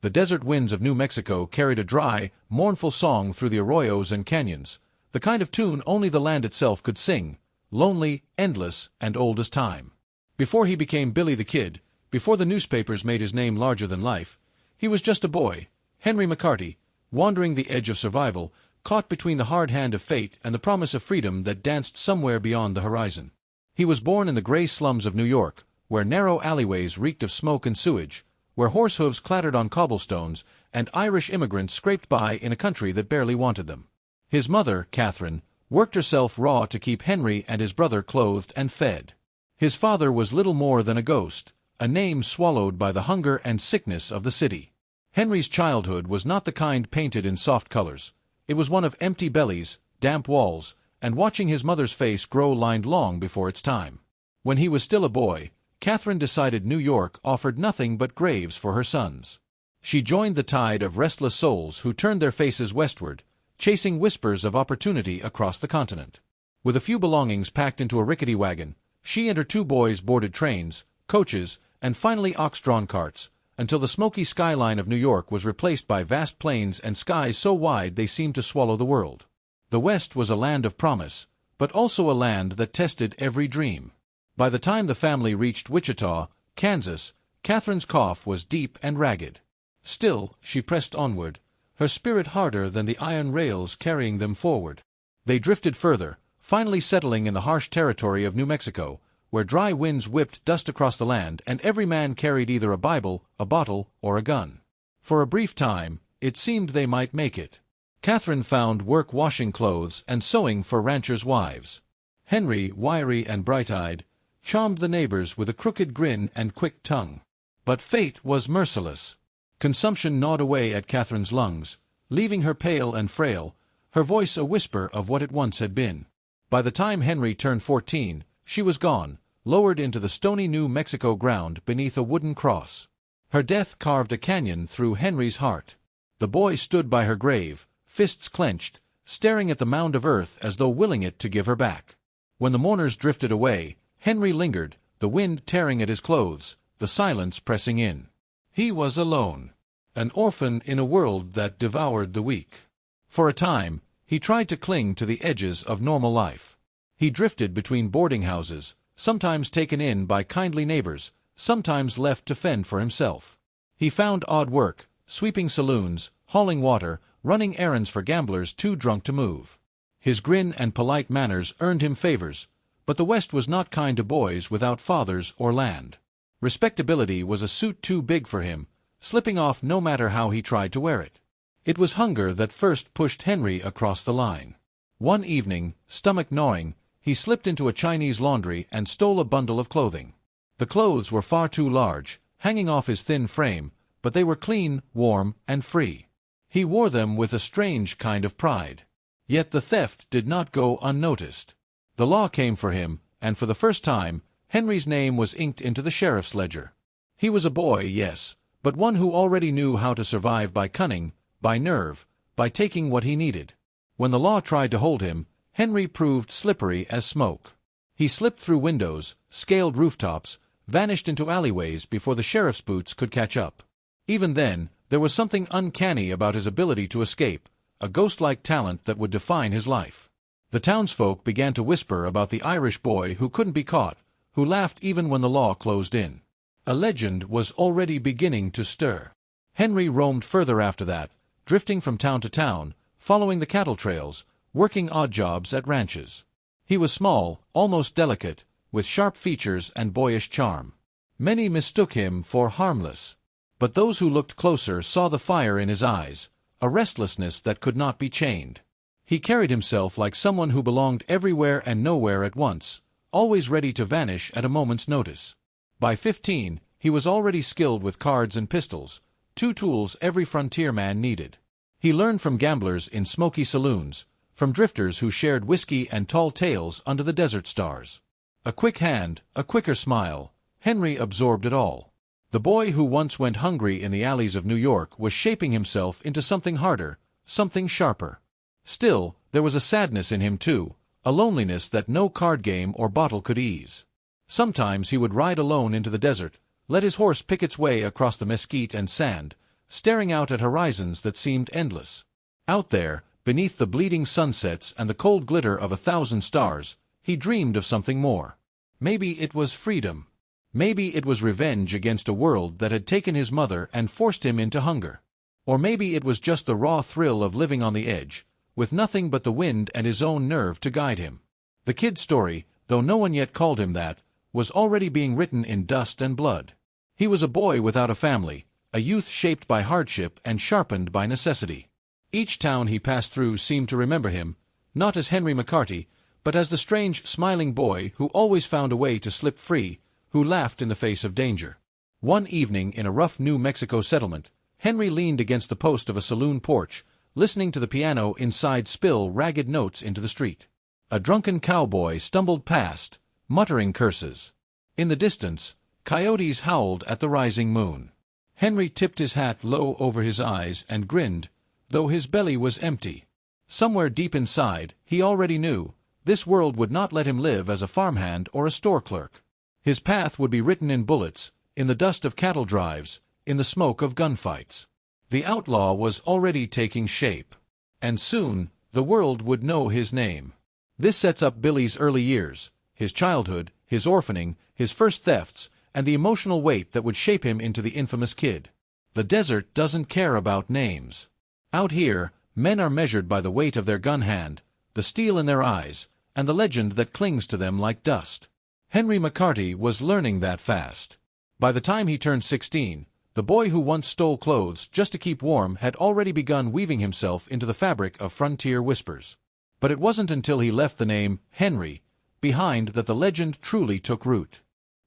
The desert winds of New Mexico carried a dry, mournful song through the arroyos and canyons, the kind of tune only the land itself could sing, lonely, endless, and old as time. Before he became Billy the Kid, before the newspapers made his name larger than life, he was just a boy, Henry McCarty, wandering the edge of survival, caught between the hard hand of fate and the promise of freedom that danced somewhere beyond the horizon. He was born in the gray slums of New York, where narrow alleyways reeked of smoke and sewage, where horse hooves clattered on cobblestones, and Irish immigrants scraped by in a country that barely wanted them. His mother, Catherine, worked herself raw to keep Henry and his brother clothed and fed. His father was little more than a ghost, a name swallowed by the hunger and sickness of the city. Henry's childhood was not the kind painted in soft colors. It was one of empty bellies, damp walls, and watching his mother's face grow lined long before its time. When he was still a boy, Catherine decided New York offered nothing but graves for her sons. She joined the tide of restless souls who turned their faces westward, chasing whispers of opportunity across the continent. With a few belongings packed into a rickety wagon, she and her 2 boys boarded trains, coaches, and finally ox-drawn carts, until the smoky skyline of New York was replaced by vast plains and skies so wide they seemed to swallow the world. The West was a land of promise, but also a land that tested every dream. By the time the family reached Wichita, Kansas, Catherine's cough was deep and ragged. Still, she pressed onward, her spirit harder than the iron rails carrying them forward. They drifted further, finally settling in the harsh territory of New Mexico, where dry winds whipped dust across the land and every man carried either a Bible, a bottle, or a gun. For a brief time, it seemed they might make it. Catherine found work washing clothes and sewing for ranchers' wives. Henry, wiry and bright-eyed, charmed the neighbors with a crooked grin and quick tongue. But fate was merciless. Consumption gnawed away at Catherine's lungs, leaving her pale and frail, her voice a whisper of what it once had been. By the time Henry turned 14, she was gone, lowered into the stony New Mexico ground beneath a wooden cross. Her death carved a canyon through Henry's heart. The boy stood by her grave, fists clenched, staring at the mound of earth as though willing it to give her back. When the mourners drifted away, Henry lingered, the wind tearing at his clothes, the silence pressing in. He was alone, an orphan in a world that devoured the weak. For a time, he tried to cling to the edges of normal life. He drifted between boarding houses, sometimes taken in by kindly neighbors, sometimes left to fend for himself. He found odd work, sweeping saloons, hauling water, running errands for gamblers too drunk to move. His grin and polite manners earned him favors, but the West was not kind to boys without fathers or land. Respectability was a suit too big for him, slipping off no matter how he tried to wear it. It was hunger that first pushed Henry across the line. One evening, stomach gnawing, he slipped into a Chinese laundry and stole a bundle of clothing. The clothes were far too large, hanging off his thin frame, but they were clean, warm, and free. He wore them with a strange kind of pride. Yet the theft did not go unnoticed. The law came for him, and for the first time, Henry's name was inked into the sheriff's ledger. He was a boy, yes, but one who already knew how to survive by cunning, by nerve, by taking what he needed. When the law tried to hold him, Henry proved slippery as smoke. He slipped through windows, scaled rooftops, vanished into alleyways before the sheriff's boots could catch up. Even then, there was something uncanny about his ability to escape, a ghost-like talent that would define his life. The townsfolk began to whisper about the Irish boy who couldn't be caught, who laughed even when the law closed in. A legend was already beginning to stir. Henry roamed further after that, drifting from town to town, following the cattle trails, working odd jobs at ranches. He was small, almost delicate, with sharp features and boyish charm. Many mistook him for harmless. But those who looked closer saw the fire in his eyes, a restlessness that could not be chained. He carried himself like someone who belonged everywhere and nowhere at once, always ready to vanish at a moment's notice. By 15, he was already skilled with cards and pistols, 2 tools every frontier man needed. He learned from gamblers in smoky saloons, from drifters who shared whiskey and tall tales under the desert stars. A quick hand, a quicker smile, Henry absorbed it all. The boy who once went hungry in the alleys of New York was shaping himself into something harder, something sharper. Still, there was a sadness in him too, a loneliness that no card game or bottle could ease. Sometimes he would ride alone into the desert, let his horse pick its way across the mesquite and sand, staring out at horizons that seemed endless. Out there, beneath the bleeding sunsets and the cold glitter of 1,000 stars, he dreamed of something more. Maybe it was freedom. Maybe it was revenge against a world that had taken his mother and forced him into hunger. Or maybe it was just the raw thrill of living on the edge, with nothing but the wind and his own nerve to guide him. The kid's story, though no one yet called him that, was already being written in dust and blood. He was a boy without a family, a youth shaped by hardship and sharpened by necessity. Each town he passed through seemed to remember him, not as Henry McCarty, but as the strange, smiling boy who always found a way to slip free, who laughed in the face of danger. One evening in a rough New Mexico settlement, Henry leaned against the post of a saloon porch, listening to the piano inside spill ragged notes into the street. A drunken cowboy stumbled past, muttering curses. In the distance, coyotes howled at the rising moon. Henry tipped his hat low over his eyes and grinned, though his belly was empty. Somewhere deep inside, he already knew, this world would not let him live as a farmhand or a store clerk. His path would be written in bullets, in the dust of cattle drives, in the smoke of gunfights. The outlaw was already taking shape. And soon, the world would know his name. This sets up Billy's early years, his childhood, his orphaning, his first thefts, and the emotional weight that would shape him into the infamous kid. The desert doesn't care about names. Out here, men are measured by the weight of their gun hand, the steel in their eyes, and the legend that clings to them like dust. Henry McCarty was learning that fast. By the time he turned 16, the boy who once stole clothes just to keep warm had already begun weaving himself into the fabric of frontier whispers. But it wasn't until he left the name Henry behind that the legend truly took root.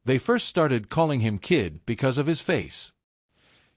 They first started calling him Kid because of his face.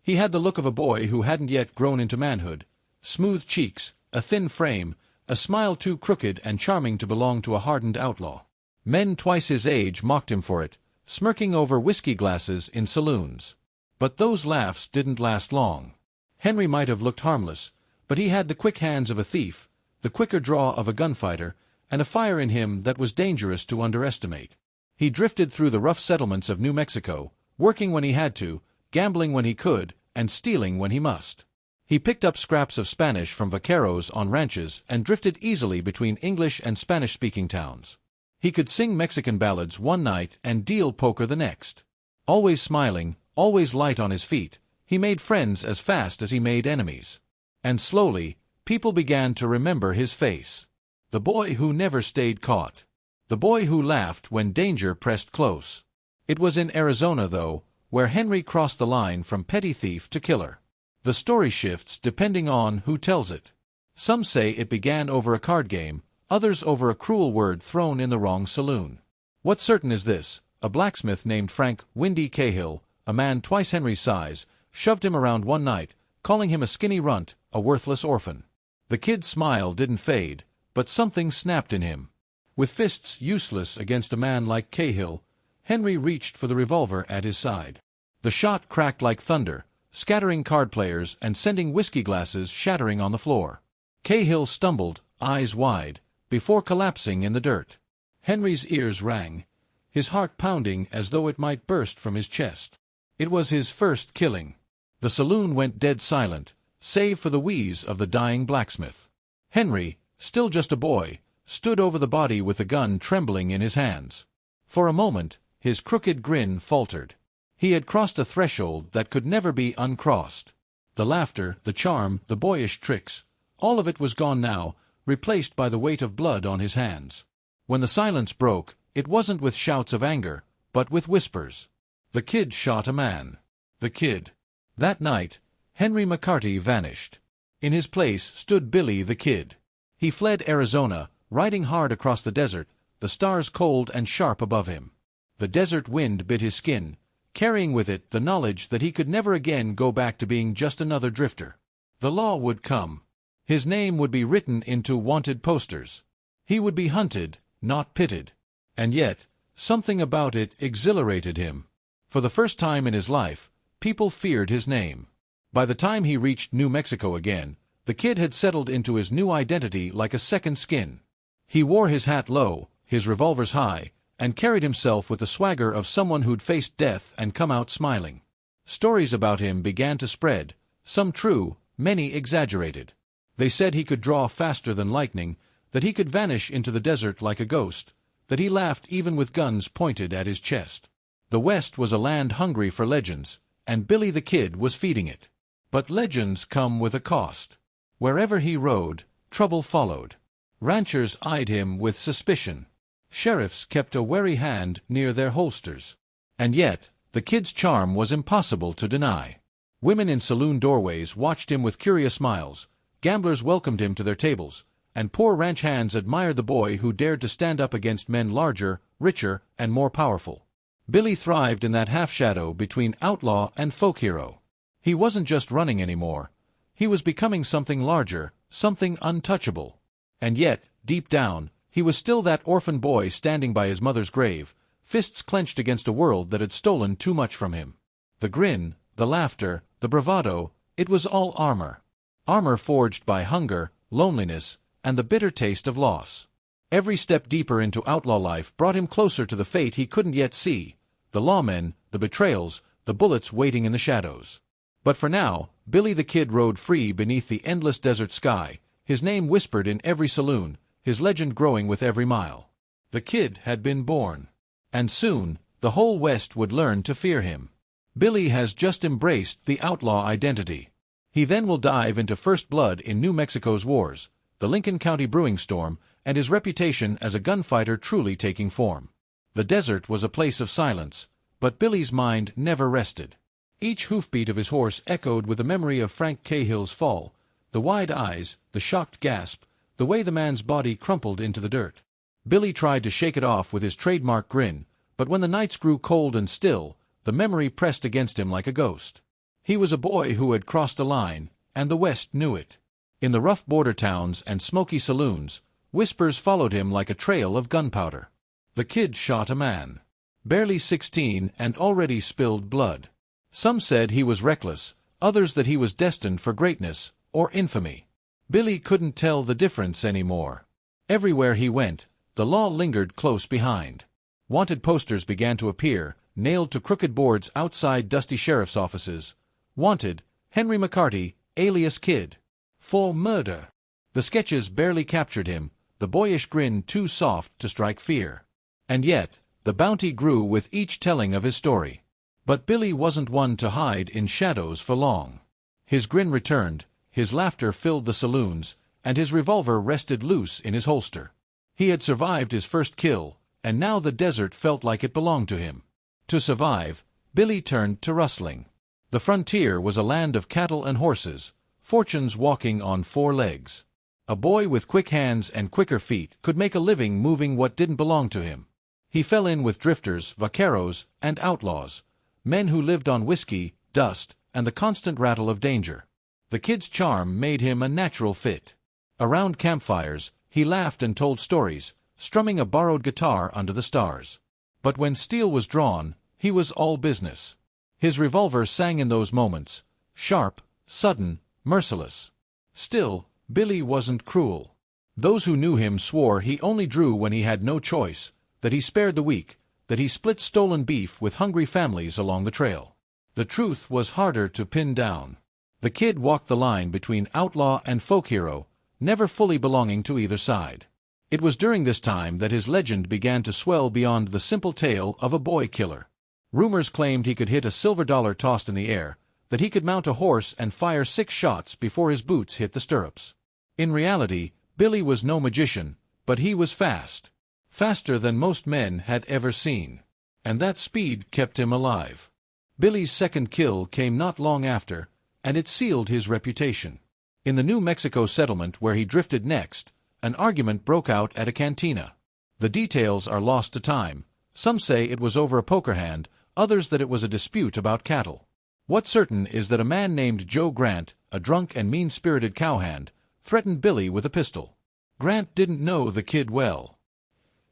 He had the look of a boy who hadn't yet grown into manhood, smooth cheeks, a thin frame, a smile too crooked and charming to belong to a hardened outlaw. Men twice his age mocked him for it, smirking over whiskey glasses in saloons. But those laughs didn't last long. Henry might have looked harmless, but he had the quick hands of a thief, the quicker draw of a gunfighter, and a fire in him that was dangerous to underestimate. He drifted through the rough settlements of New Mexico, working when he had to, gambling when he could, and stealing when he must. He picked up scraps of Spanish from vaqueros on ranches and drifted easily between English and Spanish-speaking towns. He could sing Mexican ballads one night and deal poker the next. Always smiling, always light on his feet, he made friends as fast as he made enemies. And slowly, people began to remember his face. The boy who never stayed caught. The boy who laughed when danger pressed close. It was in Arizona, though, where Henry crossed the line from petty thief to killer. The story shifts depending on who tells it. Some say it began over a card game, others over a cruel word thrown in the wrong saloon. What's certain is this: a blacksmith named Frank Windy Cahill, a man twice Henry's size, shoved him around one night, calling him a skinny runt, a worthless orphan. The kid's smile didn't fade, but something snapped in him. With fists useless against a man like Cahill, Henry reached for the revolver at his side. The shot cracked like thunder, scattering card players and sending whiskey glasses shattering on the floor. Cahill stumbled, eyes wide, before collapsing in the dirt. Henry's ears rang, his heart pounding as though it might burst from his chest. It was his first killing. The saloon went dead silent, save for the wheeze of the dying blacksmith. Henry, still just a boy, stood over the body with the gun trembling in his hands. For a moment, his crooked grin faltered. He had crossed a threshold that could never be uncrossed. The laughter, the charm, the boyish tricks, all of it was gone now, replaced by the weight of blood on his hands. When the silence broke, it wasn't with shouts of anger, but with whispers. The kid shot a man. The kid. That night, Henry McCarty vanished. In his place stood Billy the Kid. He fled Arizona, riding hard across the desert, the stars cold and sharp above him. The desert wind bit his skin, carrying with it the knowledge that he could never again go back to being just another drifter. The law would come. His name would be written into wanted posters. He would be hunted, not pitted. And yet, something about it exhilarated him. For the first time in his life, people feared his name. By the time he reached New Mexico again, the kid had settled into his new identity like a second skin. He wore his hat low, his revolvers high, and carried himself with the swagger of someone who'd faced death and come out smiling. Stories about him began to spread, Some true, many exaggerated. They said he could draw faster than lightning, that he could vanish into the desert like a ghost, that he laughed even with guns pointed at his chest. The West was a land hungry for legends, and Billy the Kid was feeding it. But legends come with a cost. Wherever he rode, trouble followed. Ranchers eyed him with suspicion. Sheriffs kept a wary hand near their holsters. And yet, the Kid's charm was impossible to deny. Women in saloon doorways watched him with curious smiles, gamblers welcomed him to their tables, and poor ranch hands admired the boy who dared to stand up against men larger, richer, and more powerful. Billy thrived in that half-shadow between outlaw and folk hero. He wasn't just running anymore. He was becoming something larger, something untouchable. And yet, deep down, he was still that orphan boy standing by his mother's grave, fists clenched against a world that had stolen too much from him. The grin, the laughter, the bravado, it was all armor. Armor forged by hunger, loneliness, and the bitter taste of loss. Every step deeper into outlaw life brought him closer to the fate he couldn't yet see, the lawmen, the betrayals, the bullets waiting in the shadows. But for now, Billy the Kid rode free beneath the endless desert sky, his name whispered in every saloon, his legend growing with every mile. The Kid had been born. And soon, the whole West would learn to fear him. Billy has just embraced the outlaw identity. He then will dive into first blood in New Mexico's wars, the Lincoln County brewing storm, and his reputation as a gunfighter truly taking form. The desert was a place of silence, but Billy's mind never rested. Each hoofbeat of his horse echoed with the memory of Frank Cahill's fall, the wide eyes, the shocked gasp, the way the man's body crumpled into the dirt. Billy tried to shake it off with his trademark grin, but when the nights grew cold and still, the memory pressed against him like a ghost. He was a boy who had crossed a line, and the West knew it. In the rough border towns and smoky saloons, whispers followed him like a trail of gunpowder. The Kid shot a man. Barely 16 and already spilled blood. Some said he was reckless, others that he was destined for greatness, or infamy. Billy couldn't tell the difference anymore. Everywhere he went, the law lingered close behind. Wanted posters began to appear, nailed to crooked boards outside dusty sheriff's offices. Wanted, Henry McCarty, alias Kid. For murder. The sketches barely captured him, the boyish grin too soft to strike fear. And yet, the bounty grew with each telling of his story. But Billy wasn't one to hide in shadows for long. His grin returned, his laughter filled the saloons, and his revolver rested loose in his holster. He had survived his first kill, and now the desert felt like it belonged to him. To survive, Billy turned to rustling. The frontier was a land of cattle and horses, fortunes walking on four legs. A boy with quick hands and quicker feet could make a living moving what didn't belong to him. He fell in with drifters, vaqueros, and outlaws, men who lived on whiskey, dust, and the constant rattle of danger. The Kid's charm made him a natural fit. Around campfires, he laughed and told stories, strumming a borrowed guitar under the stars. But when steel was drawn, he was all business. His revolver sang in those moments, sharp, sudden, merciless. Still, Billy wasn't cruel. Those who knew him swore he only drew when he had no choice, that he spared the weak, that he split stolen beef with hungry families along the trail. The truth was harder to pin down. The Kid walked the line between outlaw and folk hero, never fully belonging to either side. It was during this time that his legend began to swell beyond the simple tale of a boy killer. Rumors claimed he could hit a silver dollar tossed in the air, that he could mount a horse and fire 6 shots before his boots hit the stirrups. In reality, Billy was no magician, but he was fast. Faster than most men had ever seen. And that speed kept him alive. Billy's second kill came not long after, and it sealed his reputation. In the New Mexico settlement where he drifted next, an argument broke out at a cantina. The details are lost to time. Some say it was over a poker hand, others that it was a dispute about cattle. What's certain is that a man named Joe Grant, a drunk and mean-spirited cowhand, threatened Billy with a pistol. Grant didn't know the Kid well.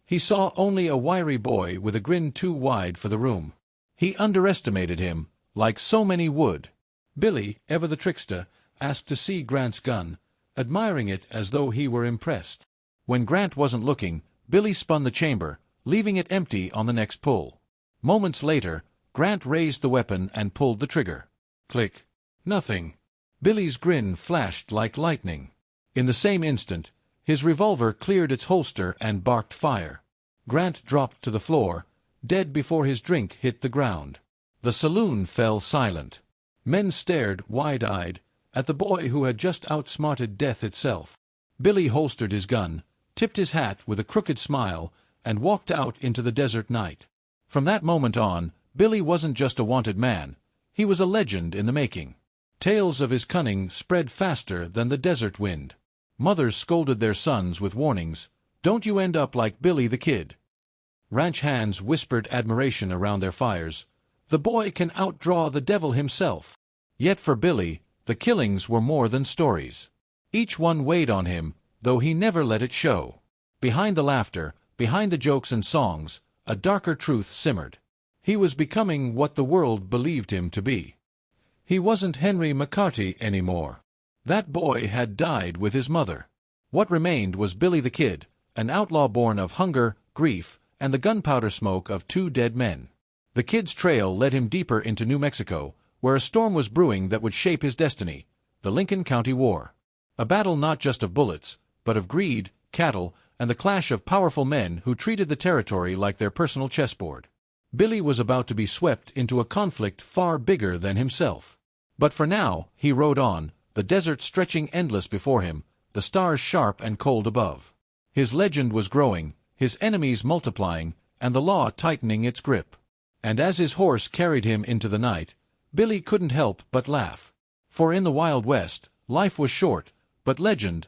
He saw only a wiry boy with a grin too wide for the room. He underestimated him, like so many would. Billy, ever the trickster, asked to see Grant's gun, admiring it as though he were impressed. When Grant wasn't looking, Billy spun the chamber, leaving it empty on the next pull. Moments later, Grant raised the weapon and pulled the trigger. Click. Nothing. Billy's grin flashed like lightning. In the same instant, his revolver cleared its holster and barked fire. Grant dropped to the floor, dead before his drink hit the ground. The saloon fell silent. Men stared, wide-eyed, at the boy who had just outsmarted death itself. Billy holstered his gun, tipped his hat with a crooked smile, and walked out into the desert night. From that moment on, Billy wasn't just a wanted man. He was a legend in the making. Tales of his cunning spread faster than the desert wind. Mothers scolded their sons with warnings, "Don't you end up like Billy the Kid." Ranch hands whispered admiration around their fires. "The boy can outdraw the devil himself." Yet for Billy, the killings were more than stories. Each one weighed on him, though he never let it show. Behind the laughter, behind the jokes and songs, a darker truth simmered. He was becoming what the world believed him to be. He wasn't Henry McCarty anymore. That boy had died with his mother. What remained was Billy the Kid, an outlaw born of hunger, grief, and the gunpowder smoke of two dead men. The Kid's trail led him deeper into New Mexico, where a storm was brewing that would shape his destiny, the Lincoln County War. A battle not just of bullets, but of greed, cattle, and the clash of powerful men who treated the territory like their personal chessboard. Billy was about to be swept into a conflict far bigger than himself. But for now, he rode on, the desert stretching endless before him, the stars sharp and cold above. His legend was growing, his enemies multiplying, and the law tightening its grip. And as his horse carried him into the night, Billy couldn't help but laugh. For in the Wild West, life was short, but legend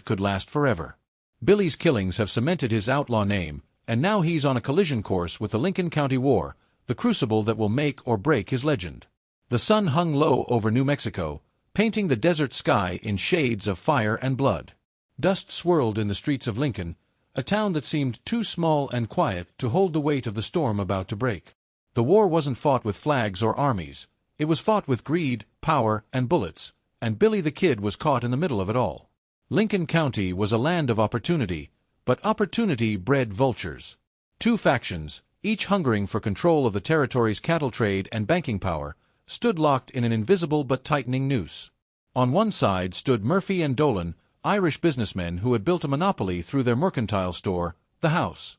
could last forever. Billy's killings have cemented his outlaw name, and now he's on a collision course with the Lincoln County War, the crucible that will make or break his legend. The sun hung low over New Mexico, painting the desert sky in shades of fire and blood. Dust swirled in the streets of Lincoln, a town that seemed too small and quiet to hold the weight of the storm about to break. The war wasn't fought with flags or armies. It was fought with greed, power, and bullets, and Billy the Kid was caught in the middle of it all. Lincoln County was a land of opportunity, but opportunity bred vultures. Two factions, each hungering for control of the territory's cattle trade and banking power, stood locked in an invisible but tightening noose. On one side stood Murphy and Dolan, Irish businessmen who had built a monopoly through their mercantile store, the House.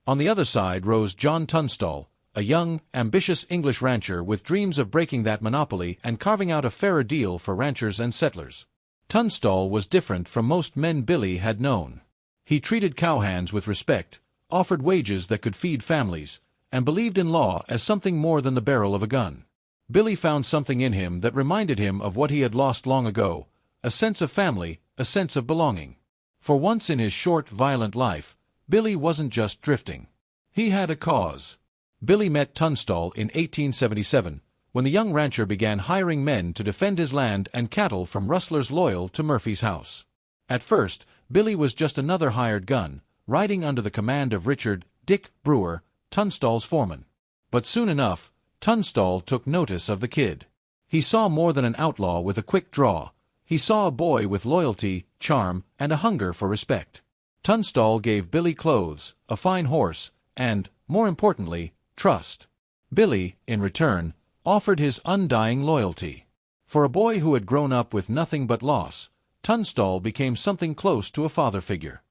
On the other side rose John Tunstall, a young, ambitious English rancher with dreams of breaking that monopoly and carving out a fairer deal for ranchers and settlers. Tunstall was different from most men Billy had known. He treated cowhands with respect, offered wages that could feed families, and believed in law as something more than the barrel of a gun. Billy found something in him that reminded him of what he had lost long ago, a sense of family, a sense of belonging. For once in his short, violent life, Billy wasn't just drifting. He had a cause. Billy met Tunstall in 1877, when the young rancher began hiring men to defend his land and cattle from rustlers loyal to Murphy's house. At first, Billy was just another hired gun, riding under the command of Richard "Dick" Brewer, Tunstall's foreman. But soon enough, Tunstall took notice of the Kid. He saw more than an outlaw with a quick draw. He saw a boy with loyalty, charm, and a hunger for respect. Tunstall gave Billy clothes, a fine horse, and, more importantly, trust. Billy, in return, offered his undying loyalty. For a boy who had grown up with nothing but loss, Tunstall became something close to a father figure.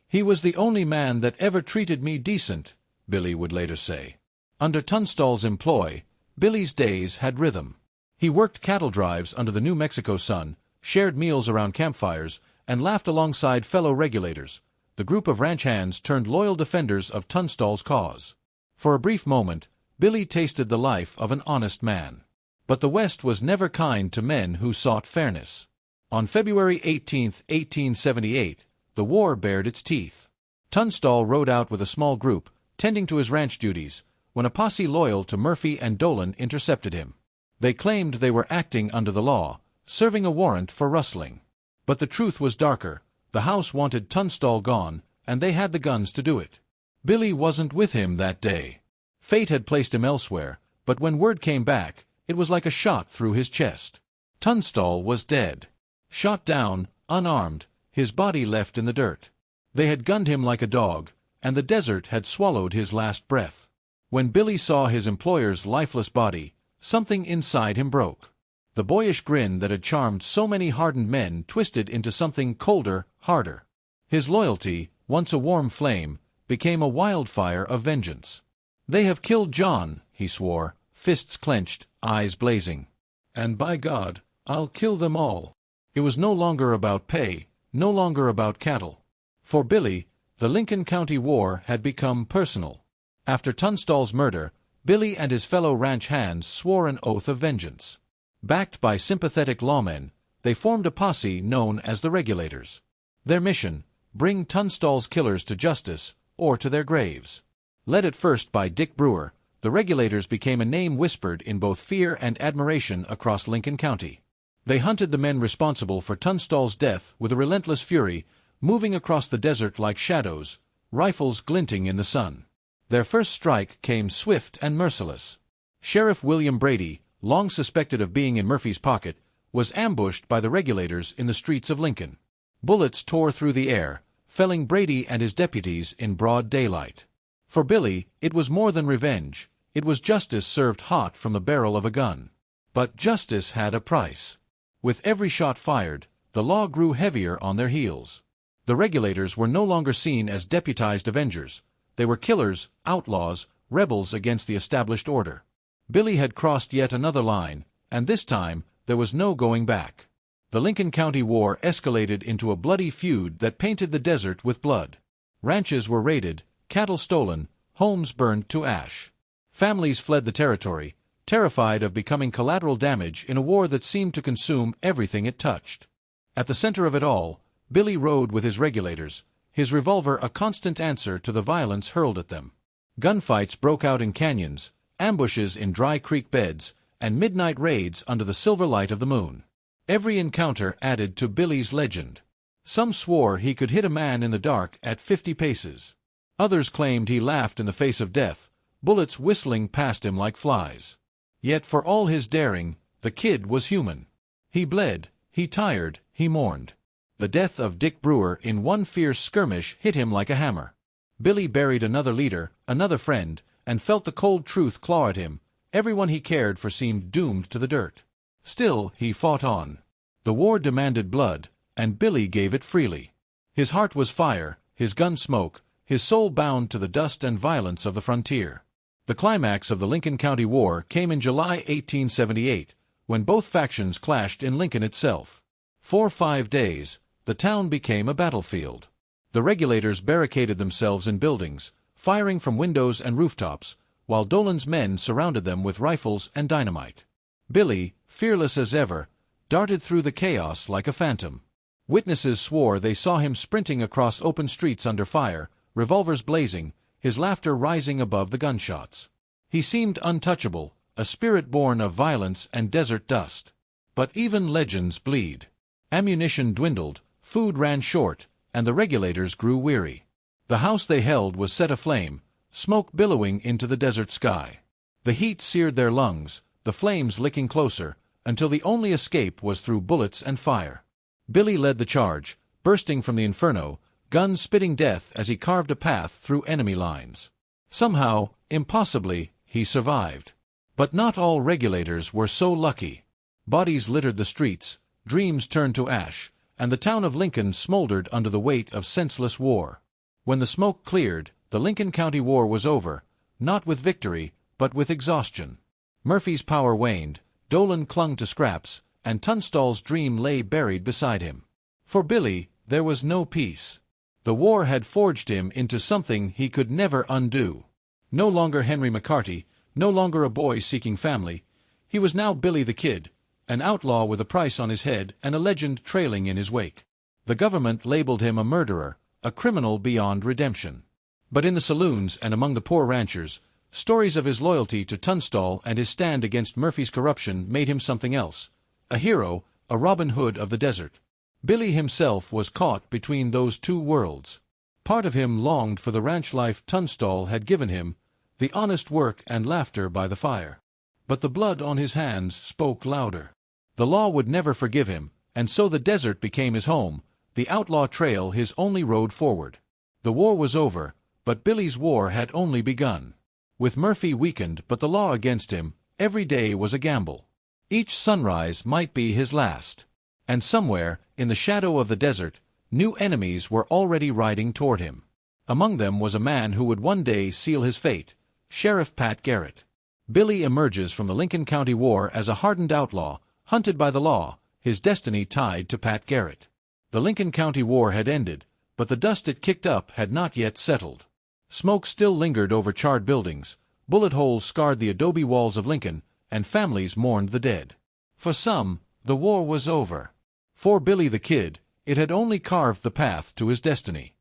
"He was the only man that ever treated me decent," Billy would later say. Under Tunstall's employ, Billy's days had rhythm. He worked cattle drives under the New Mexico sun, shared meals around campfires, and laughed alongside fellow regulators. The group of ranch hands turned loyal defenders of Tunstall's cause. For a brief moment, Billy tasted the life of an honest man. But the West was never kind to men who sought fairness. On February 18, 1878, the war bared its teeth. Tunstall rode out with a small group, tending to his ranch duties, when a posse loyal to Murphy and Dolan intercepted him. They claimed they were acting under the law, serving a warrant for rustling. But the truth was darker. The House wanted Tunstall gone, and they had the guns to do it. Billy wasn't with him that day. Fate had placed him elsewhere, but when word came back, it was like a shot through his chest. Tunstall was dead. Shot down, unarmed, his body left in the dirt. They had gunned him like a dog, and the desert had swallowed his last breath. When Billy saw his employer's lifeless body, something inside him broke. The boyish grin that had charmed so many hardened men twisted into something colder, harder. His loyalty, once a warm flame, became a wildfire of vengeance. "They have killed John," he swore, fists clenched, eyes blazing. "And by God, I'll kill them all." It was no longer about pay, no longer about cattle. For Billy, the Lincoln County War had become personal. After Tunstall's murder, Billy and his fellow ranch hands swore an oath of vengeance. Backed by sympathetic lawmen, they formed a posse known as the Regulators. Their mission: bring Tunstall's killers to justice, or to their graves. Led at first by Dick Brewer, the Regulators became a name whispered in both fear and admiration across Lincoln County. They hunted the men responsible for Tunstall's death with a relentless fury, moving across the desert like shadows, rifles glinting in the sun. Their first strike came swift and merciless. Sheriff William Brady, long suspected of being in Murphy's pocket, was ambushed by the Regulators in the streets of Lincoln. Bullets tore through the air, felling Brady and his deputies in broad daylight. For Billy, it was more than revenge. It was justice served hot from the barrel of a gun. But justice had a price. With every shot fired, the law grew heavier on their heels. The Regulators were no longer seen as deputized avengers. They were killers, outlaws, rebels against the established order. Billy had crossed yet another line, and this time there was no going back. The Lincoln County War escalated into a bloody feud that painted the desert with blood. Ranches were raided, cattle stolen, homes burned to ash. Families fled the territory, terrified of becoming collateral damage in a war that seemed to consume everything it touched. At the center of it all, Billy rode with his Regulators, his revolver a constant answer to the violence hurled at them. Gunfights broke out in canyons, ambushes in dry creek beds, and midnight raids under the silver light of the moon. Every encounter added to Billy's legend. Some swore he could hit a man in the dark at 50 paces. Others claimed he laughed in the face of death, bullets whistling past him like flies. Yet for all his daring, the kid was human. He bled, he tired, he mourned. The death of Dick Brewer in one fierce skirmish hit him like a hammer. Billy buried another leader, another friend, and felt the cold truth claw at him. Everyone he cared for seemed doomed to the dirt. Still, he fought on. The war demanded blood, and Billy gave it freely. His heart was fire, his gun smoke, his soul bound to the dust and violence of the frontier. The climax of the Lincoln County War came in July 1878, when both factions clashed in Lincoln itself. For 5 days, the town became a battlefield. The Regulators barricaded themselves in buildings, firing from windows and rooftops, while Dolan's men surrounded them with rifles and dynamite. Billy, fearless as ever, darted through the chaos like a phantom. Witnesses swore they saw him sprinting across open streets under fire, revolvers blazing, his laughter rising above the gunshots. He seemed untouchable, a spirit born of violence and desert dust. But even legends bleed. Ammunition dwindled, food ran short, and the Regulators grew weary. The house they held was set aflame, smoke billowing into the desert sky. The heat seared their lungs, the flames licking closer, until the only escape was through bullets and fire. Billy led the charge, bursting from the inferno, guns spitting death as he carved a path through enemy lines. Somehow, impossibly, he survived. But not all Regulators were so lucky. Bodies littered the streets, dreams turned to ash, and the town of Lincoln smoldered under the weight of senseless war. When the smoke cleared, the Lincoln County War was over, not with victory, but with exhaustion. Murphy's power waned, Dolan clung to scraps, and Tunstall's dream lay buried beside him. For Billy, there was no peace. The war had forged him into something he could never undo. No longer Henry McCarty, no longer a boy seeking family, he was now Billy the Kid, an outlaw with a price on his head and a legend trailing in his wake. The government labeled him a murderer, a criminal beyond redemption. But in the saloons and among the poor ranchers, stories of his loyalty to Tunstall and his stand against Murphy's corruption made him something else, a hero, a Robin Hood of the desert. Billy himself was caught between those two worlds. Part of him longed for the ranch life Tunstall had given him, the honest work and laughter by the fire. But the blood on his hands spoke louder. The law would never forgive him, and so the desert became his home, the outlaw trail his only road forward. The war was over, but Billy's war had only begun. With Murphy weakened but the law against him, every day was a gamble. Each sunrise might be his last. And somewhere, in the shadow of the desert, new enemies were already riding toward him. Among them was a man who would one day seal his fate, Sheriff Pat Garrett. Billy emerges from the Lincoln County War as a hardened outlaw, hunted by the law, his destiny tied to Pat Garrett. The Lincoln County War had ended, but the dust it kicked up had not yet settled. Smoke still lingered over charred buildings, bullet holes scarred the adobe walls of Lincoln, and families mourned the dead. For some, the war was over. For Billy the Kid, it had only carved the path to his destiny.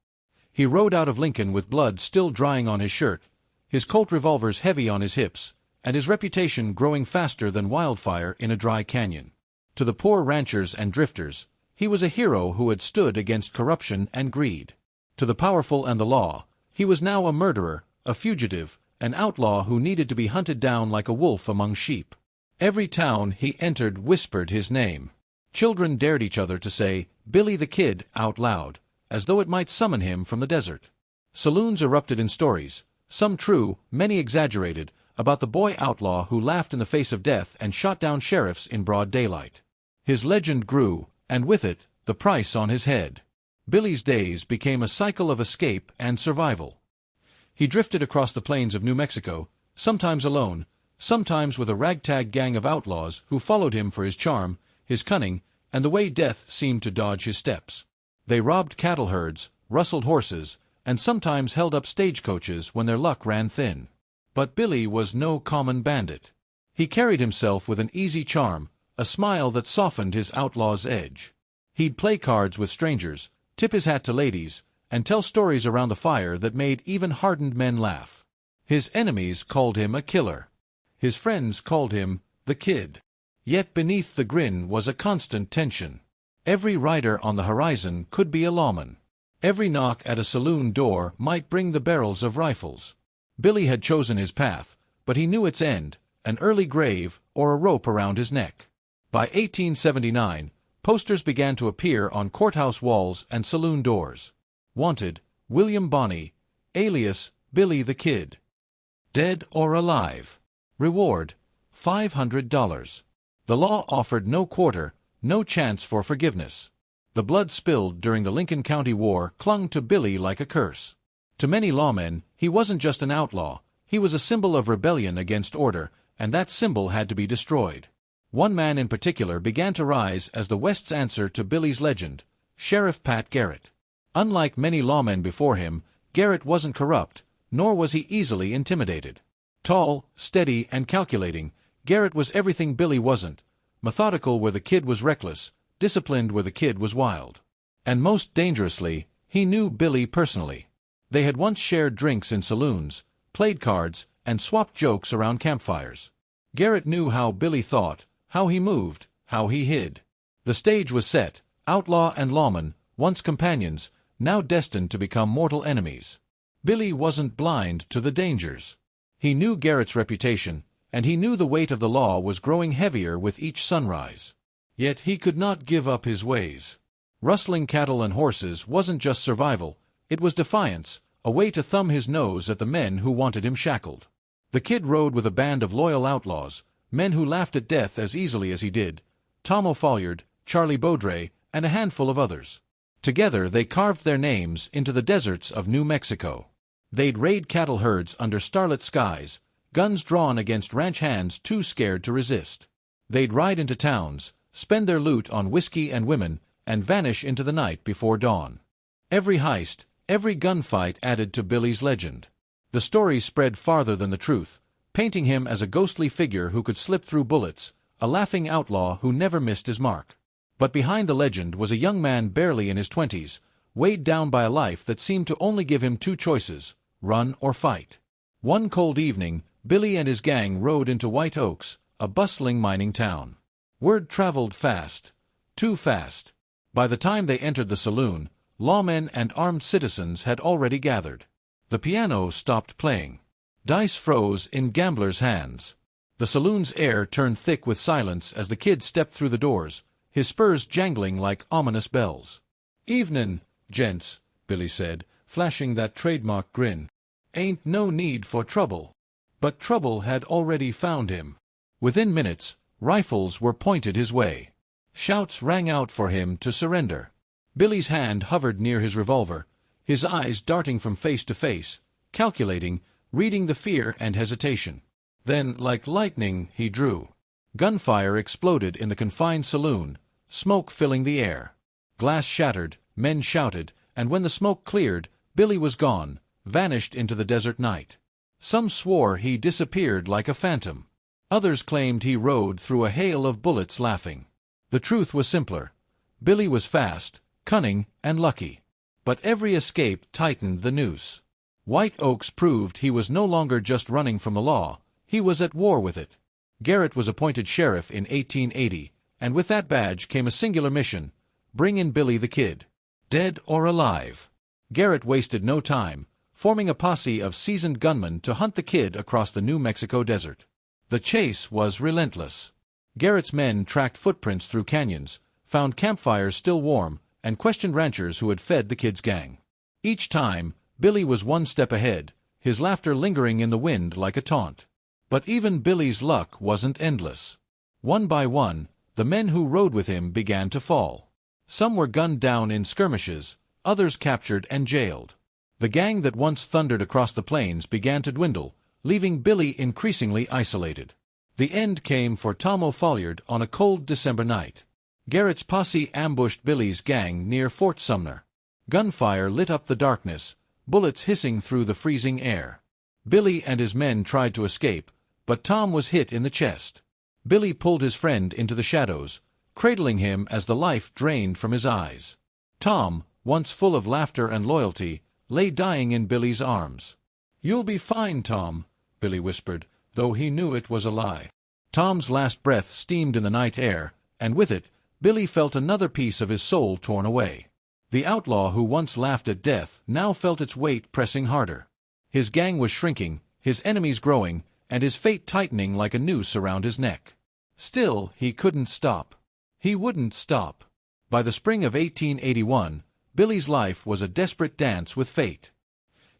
He rode out of Lincoln with blood still drying on his shirt, his Colt revolvers heavy on his hips, and his reputation growing faster than wildfire in a dry canyon. To the poor ranchers and drifters, he was a hero who had stood against corruption and greed. To the powerful and the law, he was now a murderer, a fugitive, an outlaw who needed to be hunted down like a wolf among sheep. Every town he entered whispered his name. Children dared each other to say, "Billy the Kid," out loud, as though it might summon him from the desert. Saloons erupted in stories, some true, many exaggerated, about the boy outlaw who laughed in the face of death and shot down sheriffs in broad daylight. His legend grew, and with it, the price on his head. Billy's days became a cycle of escape and survival. He drifted across the plains of New Mexico, sometimes alone, sometimes with a ragtag gang of outlaws who followed him for his charm, his cunning, and the way death seemed to dodge his steps. They robbed cattle herds, rustled horses, and sometimes held up stagecoaches when their luck ran thin. But Billy was no common bandit. He carried himself with an easy charm, a smile that softened his outlaw's edge. He'd play cards with strangers, tip his hat to ladies, and tell stories around the fire that made even hardened men laugh. His enemies called him a killer. His friends called him the Kid. Yet beneath the grin was a constant tension. Every rider on the horizon could be a lawman. Every knock at a saloon door might bring the barrels of rifles. Billy had chosen his path, but he knew its end, an early grave or a rope around his neck. By 1879, posters began to appear on courthouse walls and saloon doors. Wanted, William Bonney, alias Billy the Kid. Dead or alive. Reward, $500. The law offered no quarter, no chance for forgiveness. The blood spilled during the Lincoln County War clung to Billy like a curse. To many lawmen, he wasn't just an outlaw, he was a symbol of rebellion against order, and that symbol had to be destroyed. One man in particular began to rise as the West's answer to Billy's legend, Sheriff Pat Garrett. Unlike many lawmen before him, Garrett wasn't corrupt, nor was he easily intimidated. Tall, steady, and calculating, Garrett was everything Billy wasn't, methodical where the Kid was reckless, disciplined where the Kid was wild. And most dangerously, he knew Billy personally. They had once shared drinks in saloons, played cards, and swapped jokes around campfires. Garrett knew how Billy thought, how he moved, how he hid. The stage was set, outlaw and lawman, once companions, now destined to become mortal enemies. Billy wasn't blind to the dangers. He knew Garrett's reputation, and he knew the weight of the law was growing heavier with each sunrise. Yet he could not give up his ways. Rustling cattle and horses wasn't just survival, it was defiance, a way to thumb his nose at the men who wanted him shackled. The Kid rode with a band of loyal outlaws, men who laughed at death as easily as he did, Tom O'Folliard, Charlie Baudry, and a handful of others. Together they carved their names into the deserts of New Mexico. They'd raid cattle herds under starlit skies, guns drawn against ranch hands too scared to resist. They'd ride into towns, spend their loot on whiskey and women, and vanish into the night before dawn. Every heist, every gunfight added to Billy's legend. The story spread farther than the truth, painting him as a ghostly figure who could slip through bullets, a laughing outlaw who never missed his mark. But behind the legend was a young man barely in his 20s, weighed down by a life that seemed to only give him two choices, run or fight. One cold evening, Billy and his gang rode into White Oaks, a bustling mining town. Word traveled fast, too fast. By the time they entered the saloon, lawmen and armed citizens had already gathered. The piano stopped playing. Dice froze in gamblers' hands. The saloon's air turned thick with silence as the Kid stepped through the doors, his spurs jangling like ominous bells. "Evenin', gents," Billy said, flashing that trademark grin. "Ain't no need for trouble." But trouble had already found him. Within minutes, Rifles were pointed his way. Shouts rang out for him to surrender. Billy's hand hovered near his revolver, his eyes darting from face to face, calculating, reading the fear and hesitation. Then, like lightning, he drew. Gunfire exploded in the confined saloon, smoke filling the air. Glass shattered, men shouted, and when the smoke cleared, Billy was gone, vanished into the desert night. Some swore he disappeared like a phantom. Others claimed he rode through a hail of bullets laughing. The truth was simpler. Billy was fast, cunning, and lucky. But every escape tightened the noose. White Oaks proved he was no longer just running from the law, he was at war with it. Garrett was appointed sheriff in 1880, and with that badge came a singular mission: bring in Billy the Kid. Dead or alive. Garrett wasted no time, forming a posse of seasoned gunmen to hunt the Kid across the New Mexico desert. The chase was relentless. Garrett's men tracked footprints through canyons, found campfires still warm, and questioned ranchers who had fed the Kid's gang. Each time, Billy was one step ahead, his laughter lingering in the wind like a taunt. But even Billy's luck wasn't endless. One by one, the men who rode with him began to fall. Some were gunned down in skirmishes, others captured and jailed. The gang that once thundered across the plains began to dwindle, leaving Billy increasingly isolated. The end came for Tom O'Folliard on a cold December night. Garrett's posse ambushed Billy's gang near Fort Sumner. Gunfire lit up the darkness, bullets hissing through the freezing air. Billy and his men tried to escape, but Tom was hit in the chest. Billy pulled his friend into the shadows, cradling him as the life drained from his eyes. Tom, once full of laughter and loyalty, lay dying in Billy's arms. "You'll be fine, Tom," Billy whispered, though he knew it was a lie. Tom's last breath steamed in the night air, and with it, Billy felt another piece of his soul torn away. The outlaw who once laughed at death now felt its weight pressing harder. His gang was shrinking, his enemies growing, and his fate tightening like a noose around his neck. Still, he couldn't stop. He wouldn't stop. By the spring of 1881, Billy's life was a desperate dance with fate.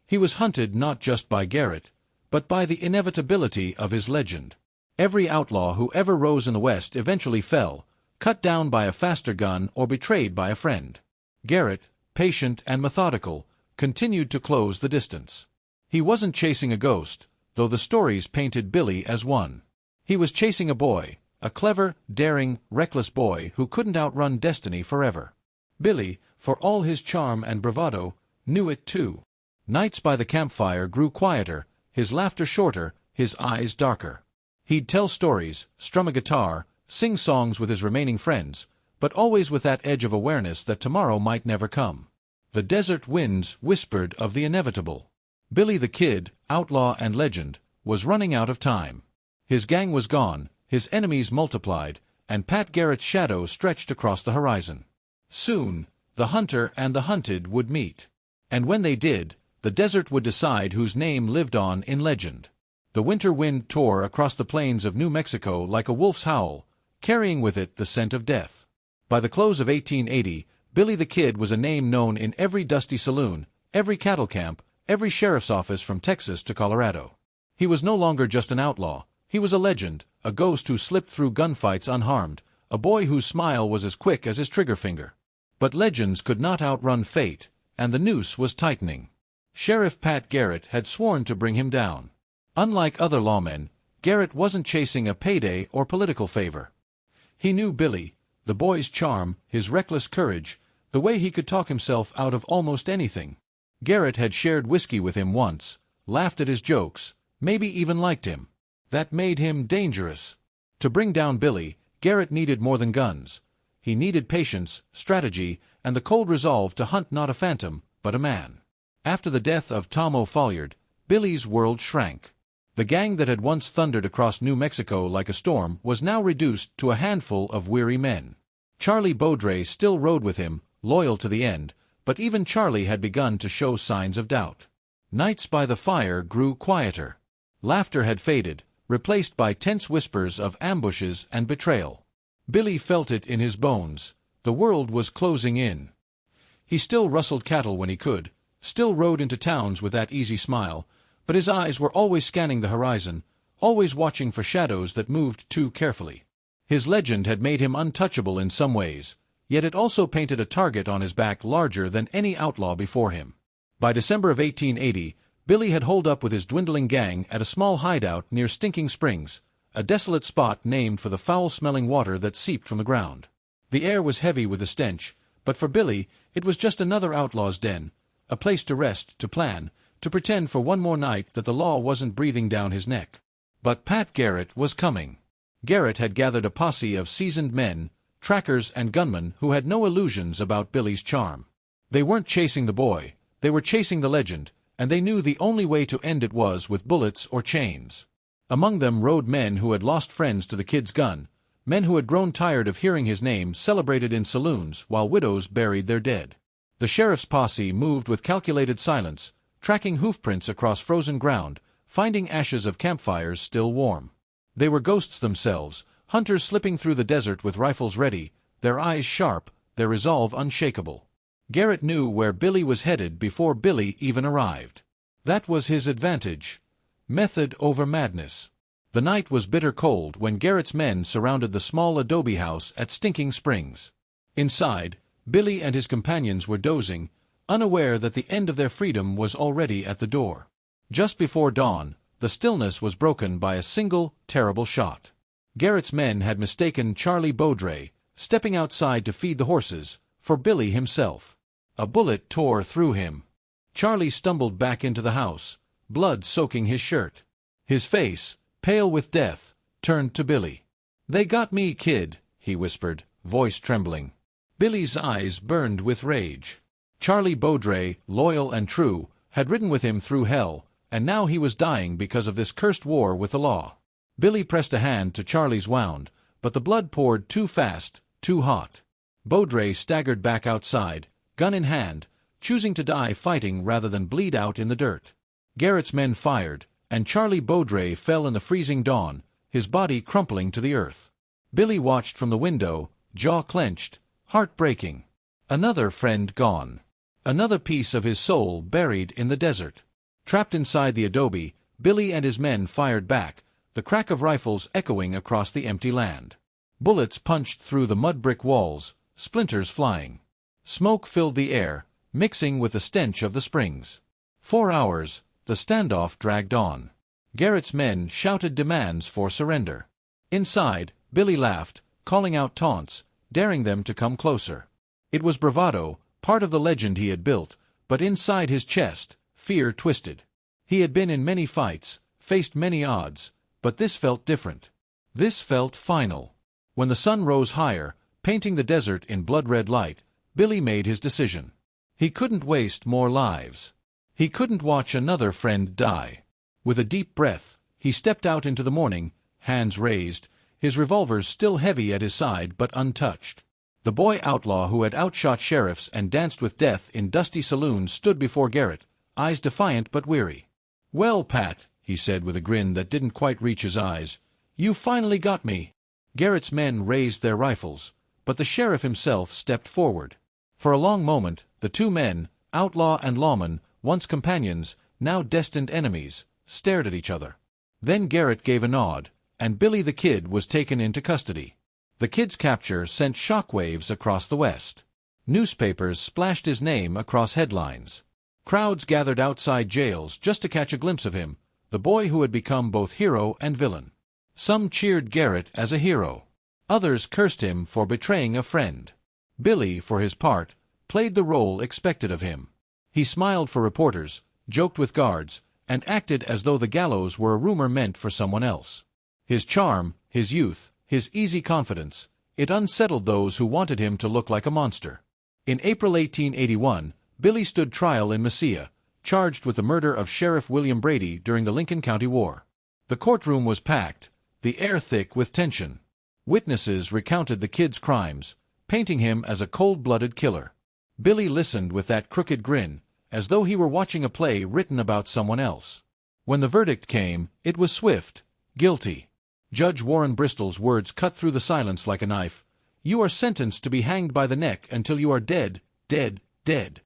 He was hunted not just by Garrett, but by the inevitability of his legend. Every outlaw who ever rose in the West eventually fell, cut down by a faster gun or betrayed by a friend. Garrett, patient and methodical, continued to close the distance. He wasn't chasing a ghost, though the stories painted Billy as one. He was chasing a boy, a clever, daring, reckless boy who couldn't outrun destiny forever. Billy, for all his charm and bravado, knew it too. Nights by the campfire grew quieter, his laughter shorter, his eyes darker. He'd tell stories, strum a guitar, sing songs with his remaining friends, but always with that edge of awareness that tomorrow might never come. The desert winds whispered of the inevitable. Billy the Kid, outlaw and legend, was running out of time. His gang was gone, his enemies multiplied, and Pat Garrett's shadow stretched across the horizon. Soon, the hunter and the hunted would meet. And when they did, the desert would decide whose name lived on in legend. The winter wind tore across the plains of New Mexico like a wolf's howl, carrying with it the scent of death. By the close of 1880, Billy the Kid was a name known in every dusty saloon, every cattle camp, every sheriff's office from Texas to Colorado. He was no longer just an outlaw. He was a legend, a ghost who slipped through gunfights unharmed, a boy whose smile was as quick as his trigger finger. But legends could not outrun fate, and the noose was tightening. Sheriff Pat Garrett had sworn to bring him down. Unlike other lawmen, Garrett wasn't chasing a payday or political favor. He knew Billy, the boy's charm, his reckless courage, the way he could talk himself out of almost anything. Garrett had shared whiskey with him once, laughed at his jokes, maybe even liked him. That made him dangerous. To bring down Billy, Garrett needed more than guns. He needed patience, strategy, and the cold resolve to hunt not a phantom, but a man. After the death of Tom O'Folliard, Billy's world shrank. The gang that had once thundered across New Mexico like a storm was now reduced to a handful of weary men. Charlie Beaudre still rode with him, loyal to the end, but even Charlie had begun to show signs of doubt. Nights by the fire grew quieter. Laughter had faded, replaced by tense whispers of ambushes and betrayal. Billy felt it in his bones. The world was closing in. He still rustled cattle when he could, still rode into towns with that easy smile, but his eyes were always scanning the horizon, always watching for shadows that moved too carefully. His legend had made him untouchable in some ways, yet it also painted a target on his back larger than any outlaw before him. By December of 1880, Billy had holed up with his dwindling gang at a small hideout near Stinking Springs, a desolate spot named for the foul-smelling water that seeped from the ground. The air was heavy with the stench, but for Billy, it was just another outlaw's den, a place to rest, to plan, to pretend for one more night that the law wasn't breathing down his neck. But Pat Garrett was coming. Garrett had gathered a posse of seasoned men, trackers and gunmen who had no illusions about Billy's charm. They weren't chasing the boy, they were chasing the legend, and they knew the only way to end it was with bullets or chains. Among them rode men who had lost friends to the kid's gun, men who had grown tired of hearing his name celebrated in saloons while widows buried their dead. The sheriff's posse moved with calculated silence, tracking hoofprints across frozen ground, finding ashes of campfires still warm. They were ghosts themselves, hunters slipping through the desert with rifles ready, their eyes sharp, their resolve unshakable. Garrett knew where Billy was headed before Billy even arrived. That was his advantage. Method over madness. The night was bitter cold when Garrett's men surrounded the small adobe house at Stinking Springs. Inside, Billy and his companions were dozing, unaware that the end of their freedom was already at the door. Just before dawn, the stillness was broken by a single, terrible shot. Garrett's men had mistaken Charlie Beaudre, stepping outside to feed the horses, for Billy himself. A bullet tore through him. Charlie stumbled back into the house, blood soaking his shirt. His face, pale with death, turned to Billy. "They got me, kid," he whispered, voice trembling. Billy's eyes burned with rage. Charlie Beaudre, loyal and true, had ridden with him through hell, and now he was dying because of this cursed war with the law. Billy pressed a hand to Charlie's wound, but the blood poured too fast, too hot. Beaudre staggered back outside, gun in hand, choosing to die fighting rather than bleed out in the dirt. Garrett's men fired, and Charlie Beaudre fell in the freezing dawn, his body crumpling to the earth. Billy watched from the window, jaw clenched, heart breaking. Another friend gone. Another piece of his soul buried in the desert. Trapped inside the adobe, Billy and his men fired back, the crack of rifles echoing across the empty land. Bullets punched through the mud-brick walls, splinters flying. Smoke filled the air, mixing with the stench of the springs. 4 hours, the standoff dragged on. Garrett's men shouted demands for surrender. Inside, Billy laughed, calling out taunts, daring them to come closer. It was bravado, part of the legend he had built, but inside his chest, fear twisted. He had been in many fights, faced many odds, but this felt different. This felt final. When the sun rose higher, painting the desert in blood-red light, Billy made his decision. He couldn't waste more lives. He couldn't watch another friend die. With a deep breath, he stepped out into the morning, hands raised, his revolvers still heavy at his side but untouched. The boy outlaw who had outshot sheriffs and danced with death in dusty saloons stood before Garrett, eyes defiant but weary. "Well, Pat," he said with a grin that didn't quite reach his eyes, "you finally got me." Garrett's men raised their rifles, but the sheriff himself stepped forward. For a long moment, the two men, outlaw and lawman, once companions, now destined enemies, stared at each other. Then Garrett gave a nod, and Billy the Kid was taken into custody. The Kid's capture sent shockwaves across the West. Newspapers splashed his name across headlines. Crowds gathered outside jails just to catch a glimpse of him, the boy who had become both hero and villain. Some cheered Garrett as a hero. Others cursed him for betraying a friend. Billy, for his part, played the role expected of him. He smiled for reporters, joked with guards, and acted as though the gallows were a rumor meant for someone else. His charm, his youth, his easy confidence, it unsettled those who wanted him to look like a monster. In April 1881, Billy stood trial in Mesilla, charged with the murder of Sheriff William Brady during the Lincoln County War. The courtroom was packed, the air thick with tension. Witnesses recounted the kid's crimes, painting him as a cold-blooded killer. Billy listened with that crooked grin, as though he were watching a play written about someone else. When the verdict came, it was swift, guilty. Judge Warren Bristol's words cut through the silence like a knife. "You are sentenced to be hanged by the neck until you are dead, dead, dead."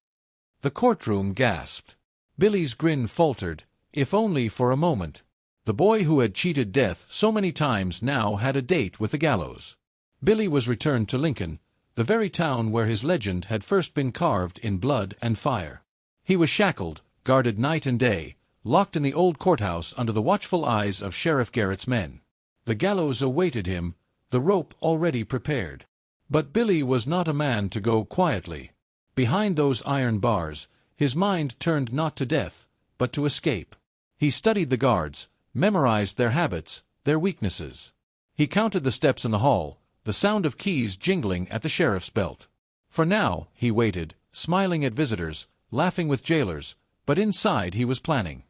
The courtroom gasped. Billy's grin faltered, if only for a moment. The boy who had cheated death so many times now had a date with the gallows. Billy was returned to Lincoln, the very town where his legend had first been carved in blood and fire. He was shackled, guarded night and day, locked in the old courthouse under the watchful eyes of Sheriff Garrett's men. The gallows awaited him, the rope already prepared. But Billy was not a man to go quietly. Behind those iron bars, his mind turned not to death, but to escape. He studied the guards, memorized their habits, their weaknesses. He counted the steps in the hall, the sound of keys jingling at the sheriff's belt. For now, he waited, smiling at visitors, laughing with jailers, but inside he was planning.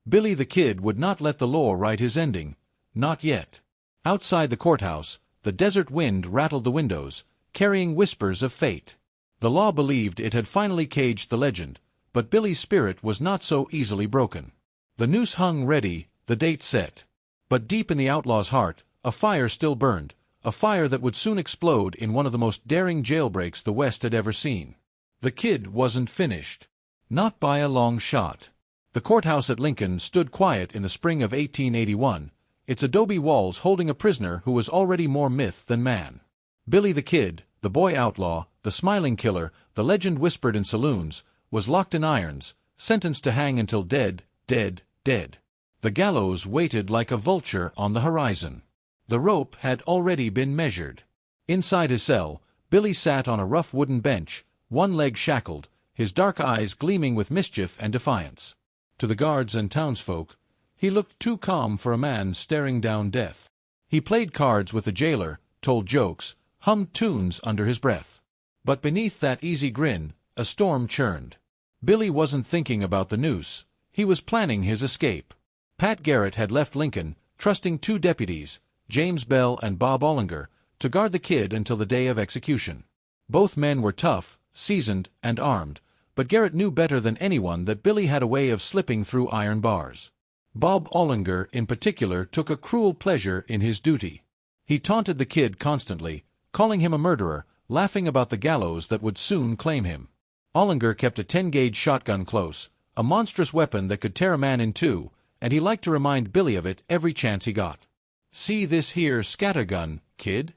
Billy the Kid would not let the law write his ending. Not yet. Outside the courthouse, the desert wind rattled the windows, carrying whispers of fate. The law believed it had finally caged the legend, but Billy's spirit was not so easily broken. The noose hung ready, the date set. But deep in the outlaw's heart, a fire still burned, a fire that would soon explode in one of the most daring jailbreaks the West had ever seen. The Kid wasn't finished. Not by a long shot. The courthouse at Lincoln stood quiet in the spring of 1881, its adobe walls holding a prisoner who was already more myth than man. Billy the Kid, the boy outlaw, the smiling killer, the legend whispered in saloons, was locked in irons, sentenced to hang until dead, dead, dead. The gallows waited like a vulture on the horizon. The rope had already been measured. Inside his cell, Billy sat on a rough wooden bench, one leg shackled, his dark eyes gleaming with mischief and defiance. To the guards and townsfolk, he looked too calm for a man staring down death. He played cards with the jailer, told jokes, hummed tunes under his breath. But beneath that easy grin, a storm churned. Billy wasn't thinking about the noose. He was planning his escape. Pat Garrett had left Lincoln, trusting two deputies, James Bell and Bob Ollinger, to guard the Kid until the day of execution. Both men were tough, seasoned, and armed, but Garrett knew better than anyone that Billy had a way of slipping through iron bars. Bob Ollinger, in particular, took a cruel pleasure in his duty. He taunted the Kid constantly, calling him a murderer, laughing about the gallows that would soon claim him. Ollinger kept a 10-gauge shotgun close, a monstrous weapon that could tear a man in two, and he liked to remind Billy of it every chance he got. "See this here scattergun, kid?"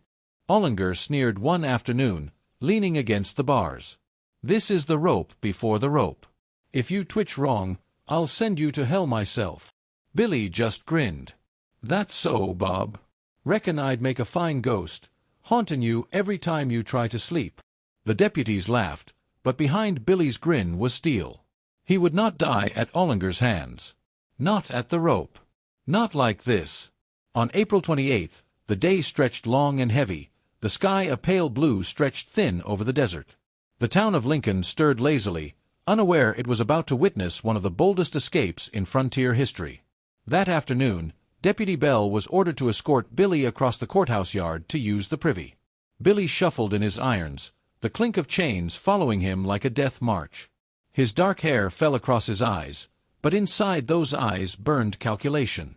Ollinger sneered one afternoon, leaning against the bars. "This is the rope before the rope. If you twitch wrong, I'll send you to hell myself." Billy just grinned. "That's so, Bob. Reckon I'd make a fine ghost, hauntin' you every time you try to sleep." The deputies laughed, but behind Billy's grin was steel. He would not die at Ollinger's hands. Not at the rope. Not like this. On April 28th, the day stretched long and heavy, the sky a pale blue stretched thin over the desert. The town of Lincoln stirred lazily, unaware it was about to witness one of the boldest escapes in frontier history. That afternoon, Deputy Bell was ordered to escort Billy across the courthouse yard to use the privy. Billy shuffled in his irons, the clink of chains following him like a death march. His dark hair fell across his eyes, but inside those eyes burned calculation.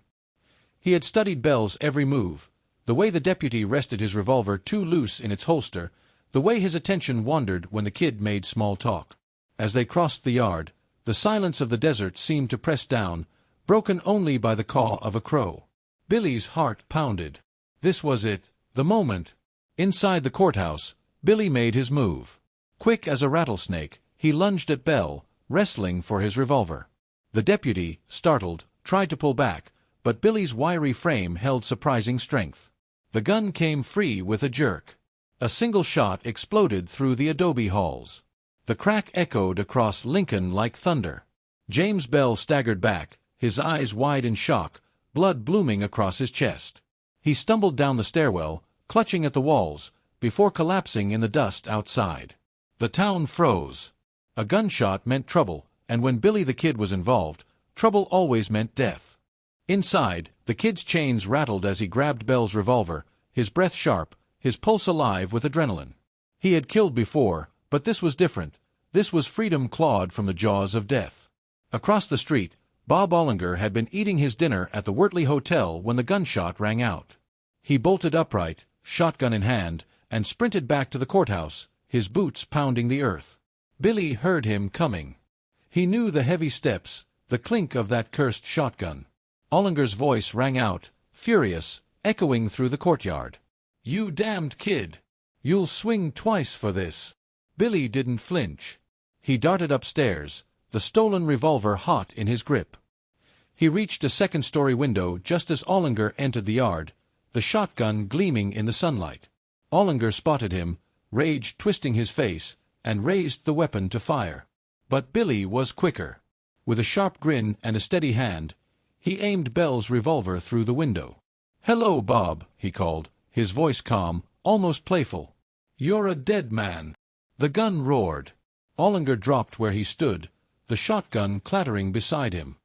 He had studied Bell's every move, the way the deputy rested his revolver too loose in its holster, the way his attention wandered when the Kid made small talk. As they crossed the yard, the silence of the desert seemed to press down, broken only by the caw of a crow. Billy's heart pounded. This was it, the moment. Inside the courthouse, Billy made his move. Quick as a rattlesnake, he lunged at Bell, wrestling for his revolver. The deputy, startled, tried to pull back, but Billy's wiry frame held surprising strength. The gun came free with a jerk. A single shot exploded through the adobe halls. The crack echoed across Lincoln like thunder. James Bell staggered back, his eyes wide in shock, blood blooming across his chest. He stumbled down the stairwell, clutching at the walls, before collapsing in the dust outside. The town froze. A gunshot meant trouble, and when Billy the Kid was involved, trouble always meant death. Inside, the Kid's chains rattled as he grabbed Bell's revolver, his breath sharp, his pulse alive with adrenaline. He had killed before, but this was different. This was freedom clawed from the jaws of death. Across the street, Bob Ollinger had been eating his dinner at the Wortley Hotel when the gunshot rang out. He bolted upright, shotgun in hand, and sprinted back to the courthouse, his boots pounding the earth. Billy heard him coming. He knew the heavy steps, the clink of that cursed shotgun. Ollinger's voice rang out, furious, echoing through the courtyard. "You damned kid! You'll swing twice for this." Billy didn't flinch. He darted upstairs, the stolen revolver hot in his grip. He reached a second-story window just as Ollinger entered the yard, the shotgun gleaming in the sunlight. Ollinger spotted him, rage twisting his face, and raised the weapon to fire. But Billy was quicker. With a sharp grin and a steady hand, he aimed Bell's revolver through the window. "Hello, Bob," he called, his voice calm, almost playful. "You're a dead man." The gun roared. Ollinger dropped where he stood, the shotgun clattering beside him.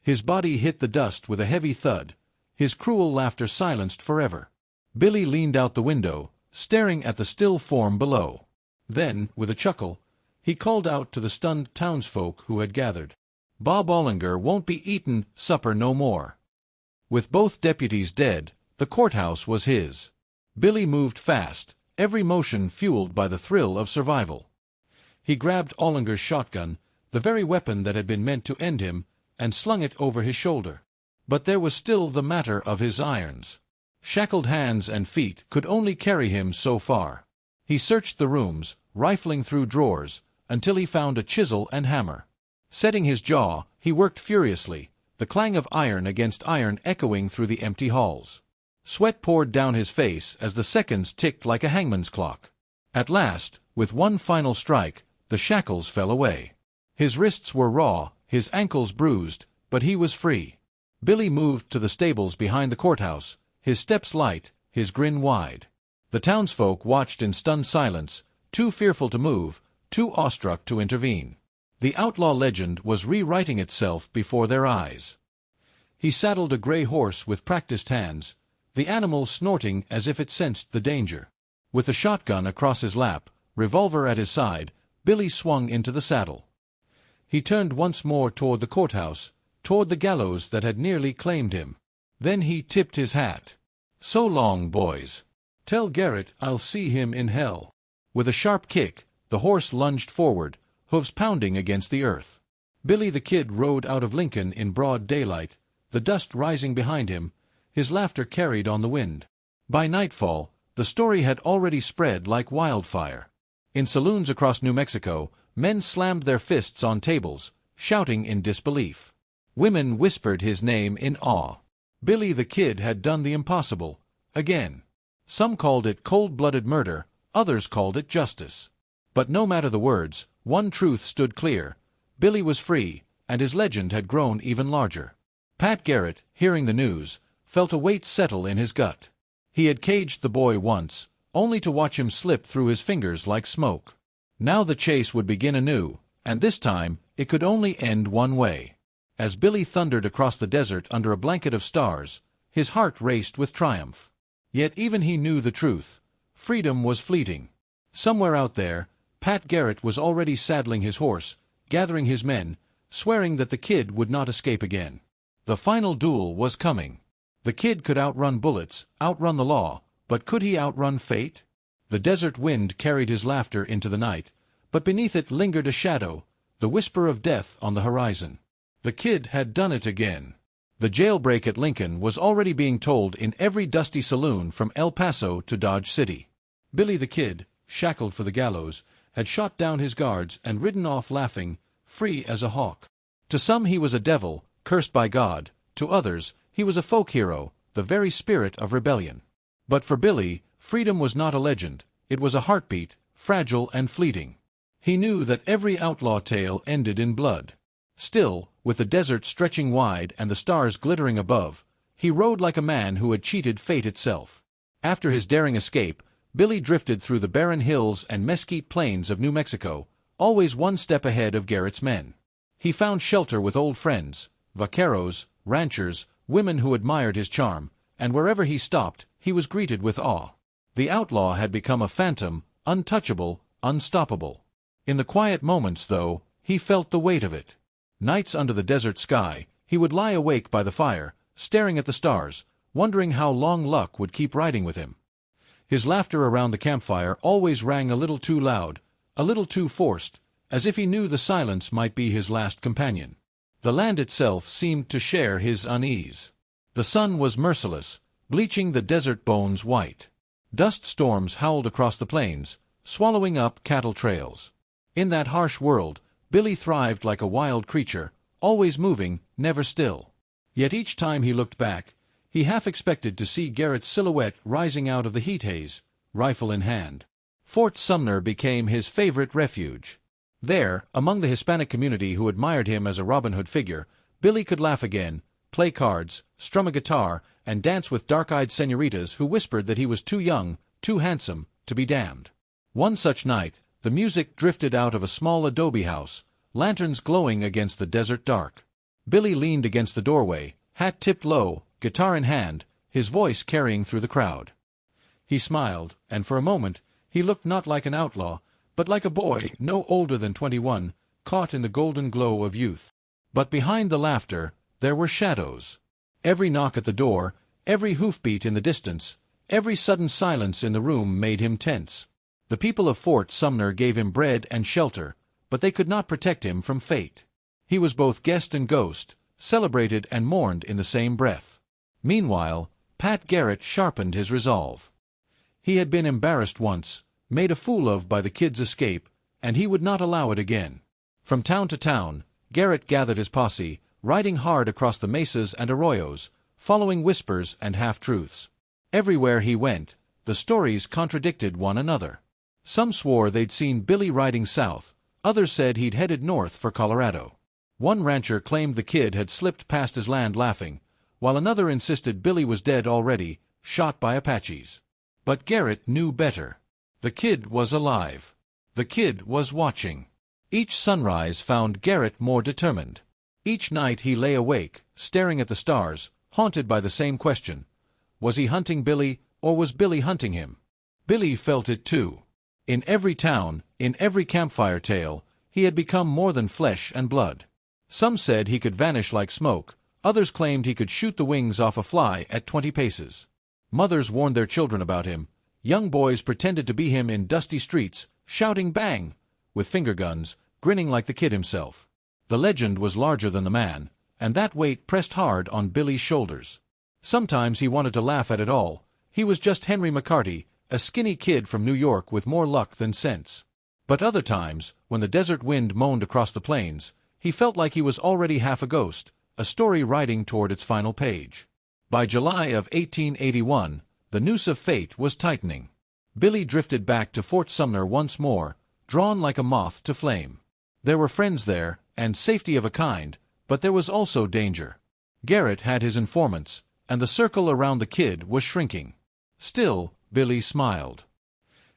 His body hit the dust with a heavy thud, his cruel laughter silenced forever. Billy leaned out the window, staring at the still form below. Then, with a chuckle, he called out to the stunned townsfolk who had gathered. "Bob Ollinger won't be eatin' supper no more." With both deputies dead, the courthouse was his. Billy moved fast, every motion fueled by the thrill of survival. He grabbed Ollinger's shotgun, the very weapon that had been meant to end him, and slung it over his shoulder. But there was still the matter of his irons. Shackled hands and feet could only carry him so far. He searched the rooms, rifling through drawers, until he found a chisel and hammer. Setting his jaw, he worked furiously, the clang of iron against iron echoing through the empty halls. Sweat poured down his face as the seconds ticked like a hangman's clock. At last, with one final strike, the shackles fell away. His wrists were raw, his ankles bruised, but he was free. Billy moved to the stables behind the courthouse, his steps light, his grin wide. The townsfolk watched in stunned silence, too fearful to move, too awestruck to intervene. The outlaw legend was rewriting itself before their eyes. He saddled a gray horse with practiced hands, the animal snorting as if it sensed the danger. With a shotgun across his lap, revolver at his side, Billy swung into the saddle. He turned once more toward the courthouse, toward the gallows that had nearly claimed him. Then he tipped his hat. "So long, boys. Tell Garrett I'll see him in hell." With a sharp kick, the horse lunged forward, hooves pounding against the earth. Billy the Kid rode out of Lincoln in broad daylight, the dust rising behind him, his laughter carried on the wind. By nightfall, the story had already spread like wildfire. In saloons across New Mexico, men slammed their fists on tables, shouting in disbelief. Women whispered his name in awe. Billy the Kid had done the impossible, again. Some called it cold-blooded murder, others called it justice. But no matter the words, one truth stood clear. Billy was free, and his legend had grown even larger. Pat Garrett, hearing the news, felt a weight settle in his gut. He had caged the boy once, only to watch him slip through his fingers like smoke. Now the chase would begin anew, and this time it could only end one way. As Billy thundered across the desert under a blanket of stars, his heart raced with triumph. Yet even he knew the truth. Freedom was fleeting. Somewhere out there, Pat Garrett was already saddling his horse, gathering his men, swearing that the Kid would not escape again. The final duel was coming. The Kid could outrun bullets, outrun the law, but could he outrun fate? The desert wind carried his laughter into the night, but beneath it lingered a shadow, the whisper of death on the horizon. The Kid had done it again. The jailbreak at Lincoln was already being told in every dusty saloon from El Paso to Dodge City. Billy the Kid, shackled for the gallows, had shot down his guards and ridden off laughing, free as a hawk. To some he was a devil, cursed by God, to others he was a folk hero, the very spirit of rebellion. But for Billy, freedom was not a legend, it was a heartbeat, fragile and fleeting. He knew that every outlaw tale ended in blood. Still, with the desert stretching wide and the stars glittering above, he rode like a man who had cheated fate itself. After his daring escape, Billy drifted through the barren hills and mesquite plains of New Mexico, always one step ahead of Garrett's men. He found shelter with old friends, vaqueros, ranchers, women who admired his charm, and wherever he stopped, he was greeted with awe. The outlaw had become a phantom, untouchable, unstoppable. In the quiet moments, though, he felt the weight of it. Nights under the desert sky, he would lie awake by the fire, staring at the stars, wondering how long luck would keep riding with him. His laughter around the campfire always rang a little too loud, a little too forced, as if he knew the silence might be his last companion. The land itself seemed to share his unease. The sun was merciless, bleaching the desert bones white. Dust storms howled across the plains, swallowing up cattle trails. In that harsh world, Billy thrived like a wild creature, always moving, never still. Yet each time he looked back, he half expected to see Garrett's silhouette rising out of the heat haze, rifle in hand. Fort Sumner became his favorite refuge. There, among the Hispanic community who admired him as a Robin Hood figure, Billy could laugh again, play cards, strum a guitar, and dance with dark-eyed senoritas who whispered that he was too young, too handsome, to be damned. One such night, the music drifted out of a small adobe house, lanterns glowing against the desert dark. Billy leaned against the doorway, hat tipped low, guitar in hand, his voice carrying through the crowd. He smiled, and for a moment, he looked not like an outlaw, but like a boy no older than 21, caught in the golden glow of youth. But behind the laughter, there were shadows. Every knock at the door, every hoofbeat in the distance, every sudden silence in the room made him tense. The people of Fort Sumner gave him bread and shelter, but they could not protect him from fate. He was both guest and ghost, celebrated and mourned in the same breath. Meanwhile, Pat Garrett sharpened his resolve. He had been embarrassed once, made a fool of by the kid's escape, and he would not allow it again. From town to town, Garrett gathered his posse, riding hard across the mesas and arroyos, following whispers and half-truths. Everywhere he went, the stories contradicted one another. Some swore they'd seen Billy riding south, others said he'd headed north for Colorado. One rancher claimed the kid had slipped past his land laughing, while another insisted Billy was dead already, shot by Apaches. But Garrett knew better. The kid was alive. The kid was watching. Each sunrise found Garrett more determined. Each night he lay awake, staring at the stars, haunted by the same question. Was he hunting Billy, or was Billy hunting him? Billy felt it too. In every town, in every campfire tale, he had become more than flesh and blood. Some said he could vanish like smoke, others claimed he could shoot the wings off a fly at 20 paces. Mothers warned their children about him. Young boys pretended to be him in dusty streets, shouting bang, with finger guns, grinning like the kid himself. The legend was larger than the man, and that weight pressed hard on Billy's shoulders. Sometimes he wanted to laugh at it all. He was just Henry McCarty, a skinny kid from New York with more luck than sense. But other times, when the desert wind moaned across the plains, he felt like he was already half a ghost, a story riding toward its final page. By July of 1881, the noose of fate was tightening. Billy drifted back to Fort Sumner once more, drawn like a moth to flame. There were friends there, and safety of a kind, but there was also danger. Garrett had his informants, and the circle around the kid was shrinking. Still, Billy smiled.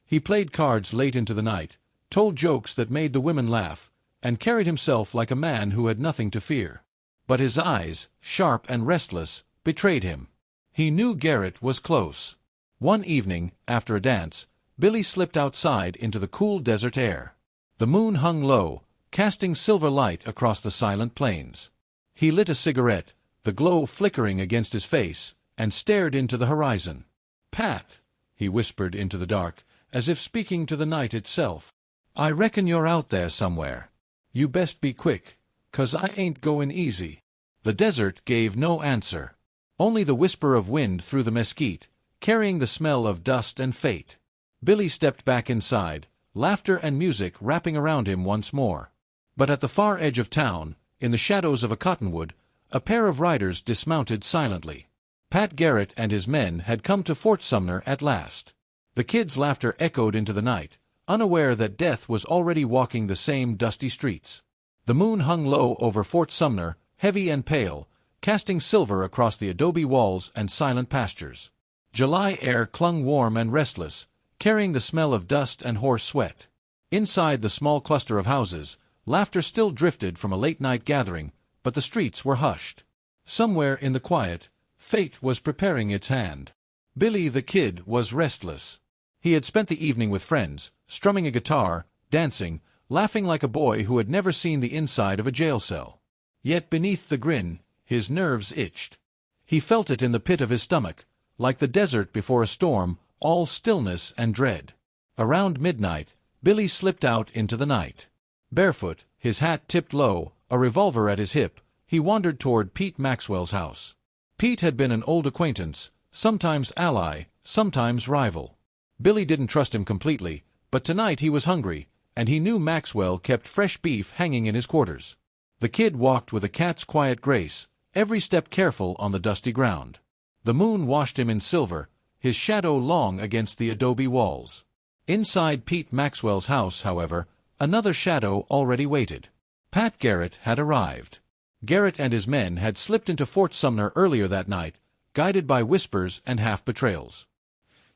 He played cards late into the night, told jokes that made the women laugh, and carried himself like a man who had nothing to fear. But his eyes, sharp and restless, betrayed him. He knew Garrett was close. One evening, after a dance, Billy slipped outside into the cool desert air. The moon hung low, casting silver light across the silent plains. He lit a cigarette, the glow flickering against his face, and stared into the horizon. "Pat," he whispered into the dark, as if speaking to the night itself, "I reckon you're out there somewhere. You best be quick, 'cause I ain't goin' easy." The desert gave no answer. Only the whisper of wind through the mesquite, carrying the smell of dust and fate. Billy stepped back inside, laughter and music wrapping around him once more. But at the far edge of town, in the shadows of a cottonwood, a pair of riders dismounted silently. Pat Garrett and his men had come to Fort Sumner at last. The kid's laughter echoed into the night, unaware that death was already walking the same dusty streets. The moon hung low over Fort Sumner, heavy and pale, casting silver across the adobe walls and silent pastures. July air clung warm and restless, carrying the smell of dust and horse sweat. Inside the small cluster of houses, laughter still drifted from a late-night gathering, but the streets were hushed. Somewhere in the quiet, fate was preparing its hand. Billy the Kid was restless. He had spent the evening with friends, strumming a guitar, dancing, laughing like a boy who had never seen the inside of a jail cell. Yet beneath the grin, his nerves itched. He felt it in the pit of his stomach, like the desert before a storm, all stillness and dread. Around midnight, Billy slipped out into the night. Barefoot, his hat tipped low, a revolver at his hip, he wandered toward Pete Maxwell's house. Pete had been an old acquaintance, sometimes ally, sometimes rival. Billy didn't trust him completely, but tonight he was hungry, and he knew Maxwell kept fresh beef hanging in his quarters. The kid walked with a cat's quiet grace, every step careful on the dusty ground. The moon washed him in silver, his shadow long against the adobe walls. Inside Pete Maxwell's house, however, another shadow already waited. Pat Garrett had arrived. Garrett and his men had slipped into Fort Sumner earlier that night, guided by whispers and half-betrayals.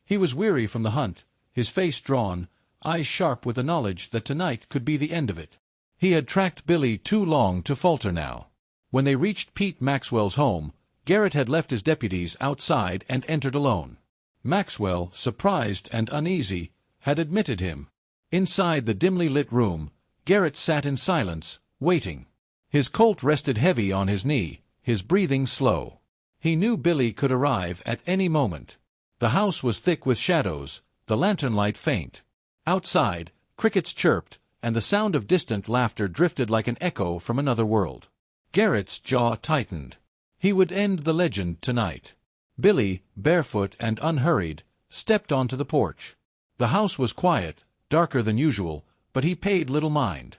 He was weary from the hunt, his face drawn, eyes sharp with the knowledge that tonight could be the end of it. He had tracked Billy too long to falter now. When they reached Pete Maxwell's home, Garrett had left his deputies outside and entered alone. Maxwell, surprised and uneasy, had admitted him. Inside the dimly lit room, Garrett sat in silence, waiting. His Colt rested heavy on his knee, his breathing slow. He knew Billy could arrive at any moment. The house was thick with shadows, the lantern light faint. Outside, crickets chirped, and the sound of distant laughter drifted like an echo from another world. Garrett's jaw tightened. He would end the legend tonight. Billy, barefoot and unhurried, stepped onto the porch. The house was quiet, darker than usual, but he paid little mind.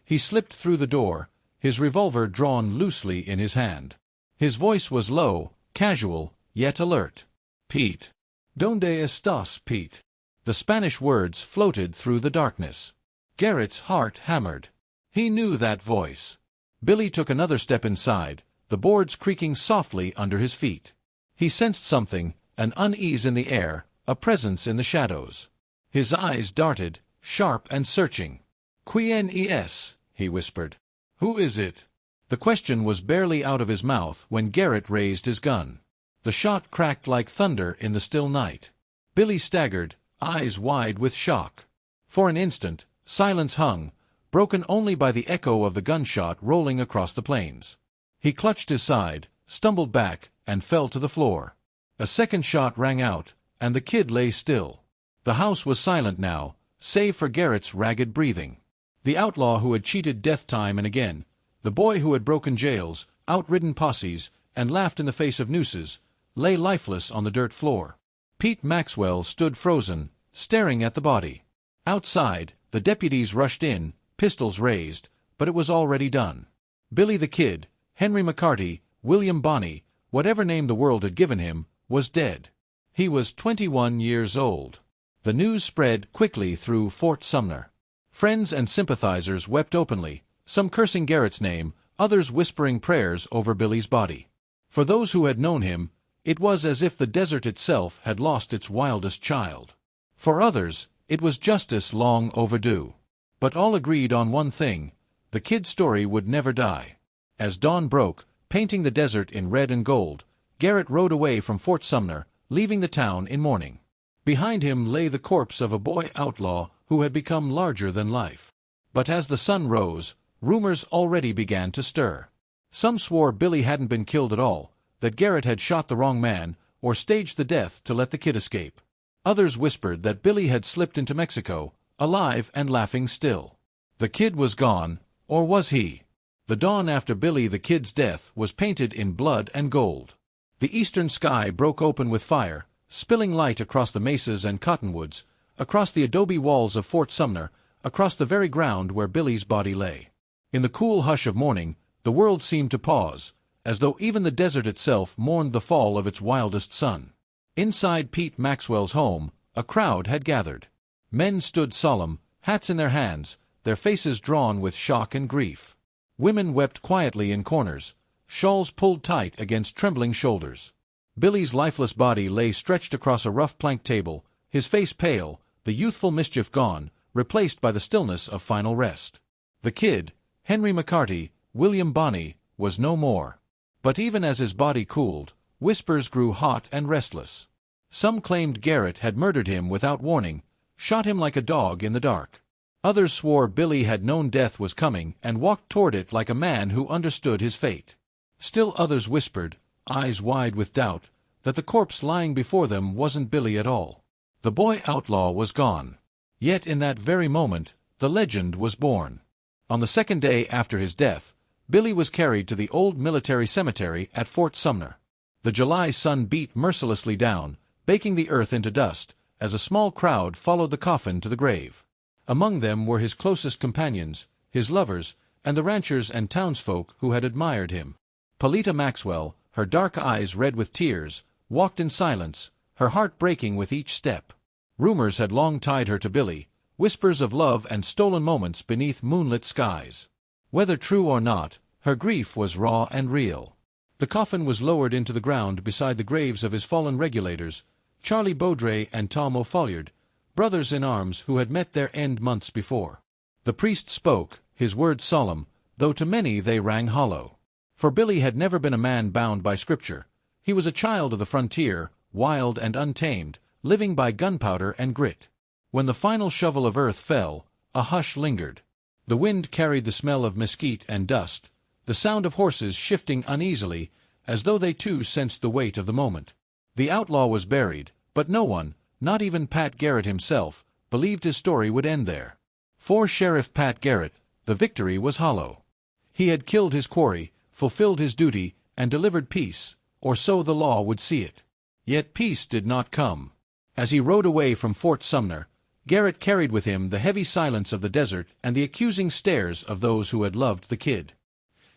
He slipped through the door, his revolver drawn loosely in his hand. His voice was low, casual, yet alert. "Pete. Donde estás, Pete?" The Spanish words floated through the darkness. Garrett's heart hammered. He knew that voice. Billy took another step inside, the boards creaking softly under his feet. He sensed something, an unease in the air, a presence in the shadows. His eyes darted, sharp and searching. "Quien es?" he whispered. "Who is it?" The question was barely out of his mouth when Garrett raised his gun. The shot cracked like thunder in the still night. Billy staggered, eyes wide with shock. For an instant, silence hung, broken only by the echo of the gunshot rolling across the plains. He clutched his side, stumbled back, and fell to the floor. A second shot rang out, and the kid lay still. The house was silent now, save for Garrett's ragged breathing. The outlaw who had cheated death time and again, the boy who had broken jails, outridden posses, and laughed in the face of nooses, lay lifeless on the dirt floor. Pete Maxwell stood frozen, staring at the body. Outside, the deputies rushed in, pistols raised, but it was already done. Billy the Kid, Henry McCarty, William Bonney, whatever name the world had given him, was dead. He was 21 years old. The news spread quickly through Fort Sumner. Friends and sympathizers wept openly, some cursing Garrett's name, others whispering prayers over Billy's body. For those who had known him, it was as if the desert itself had lost its wildest child. For others, it was justice long overdue. But all agreed on one thing: the kid's story would never die. As dawn broke, painting the desert in red and gold, Garrett rode away from Fort Sumner, leaving the town in mourning. Behind him lay the corpse of a boy outlaw who had become larger than life. But as the sun rose, rumors already began to stir. Some swore Billy hadn't been killed at all, that Garrett had shot the wrong man, or staged the death to let the kid escape. Others whispered that Billy had slipped into Mexico, alive and laughing still. The kid was gone, or was he? The dawn after Billy the Kid's death was painted in blood and gold. The eastern sky broke open with fire, spilling light across the mesas and cottonwoods, across the adobe walls of Fort Sumner, across the very ground where Billy's body lay. In the cool hush of morning, the world seemed to pause, as though even the desert itself mourned the fall of its wildest son. Inside Pete Maxwell's home, a crowd had gathered. Men stood solemn, hats in their hands, their faces drawn with shock and grief. Women wept quietly in corners, shawls pulled tight against trembling shoulders. Billy's lifeless body lay stretched across a rough plank table, his face pale, the youthful mischief gone, replaced by the stillness of final rest. The kid, Henry McCarty, William Bonney, was no more. But even as his body cooled, whispers grew hot and restless. Some claimed Garrett had murdered him without warning, shot him like a dog in the dark. Others swore Billy had known death was coming and walked toward it like a man who understood his fate. Still others whispered, eyes wide with doubt, that the corpse lying before them wasn't Billy at all. The boy outlaw was gone. Yet in that very moment, the legend was born. On the second day after his death, Billy was carried to the old military cemetery at Fort Sumner. The July sun beat mercilessly down, baking the earth into dust, as a small crowd followed the coffin to the grave. Among them were his closest companions, his lovers, and the ranchers and townsfolk who had admired him. Polita Maxwell, her dark eyes red with tears, walked in silence, her heart breaking with each step. Rumors had long tied her to Billy, whispers of love and stolen moments beneath moonlit skies. Whether true or not, her grief was raw and real. The coffin was lowered into the ground beside the graves of his fallen regulators, Charlie Baudry and Tom O'Folliard, brothers in arms who had met their end months before. The priest spoke, his words solemn, though to many they rang hollow. For Billy had never been a man bound by scripture. He was a child of the frontier, wild and untamed, living by gunpowder and grit. When the final shovel of earth fell, a hush lingered. The wind carried the smell of mesquite and dust, the sound of horses shifting uneasily, as though they too sensed the weight of the moment. The outlaw was buried, but no one, not even Pat Garrett himself, believed his story would end there. For Sheriff Pat Garrett, the victory was hollow. He had killed his quarry, fulfilled his duty, and delivered peace, or so the law would see it. Yet peace did not come. As he rode away from Fort Sumner, Garrett carried with him the heavy silence of the desert and the accusing stares of those who had loved the kid.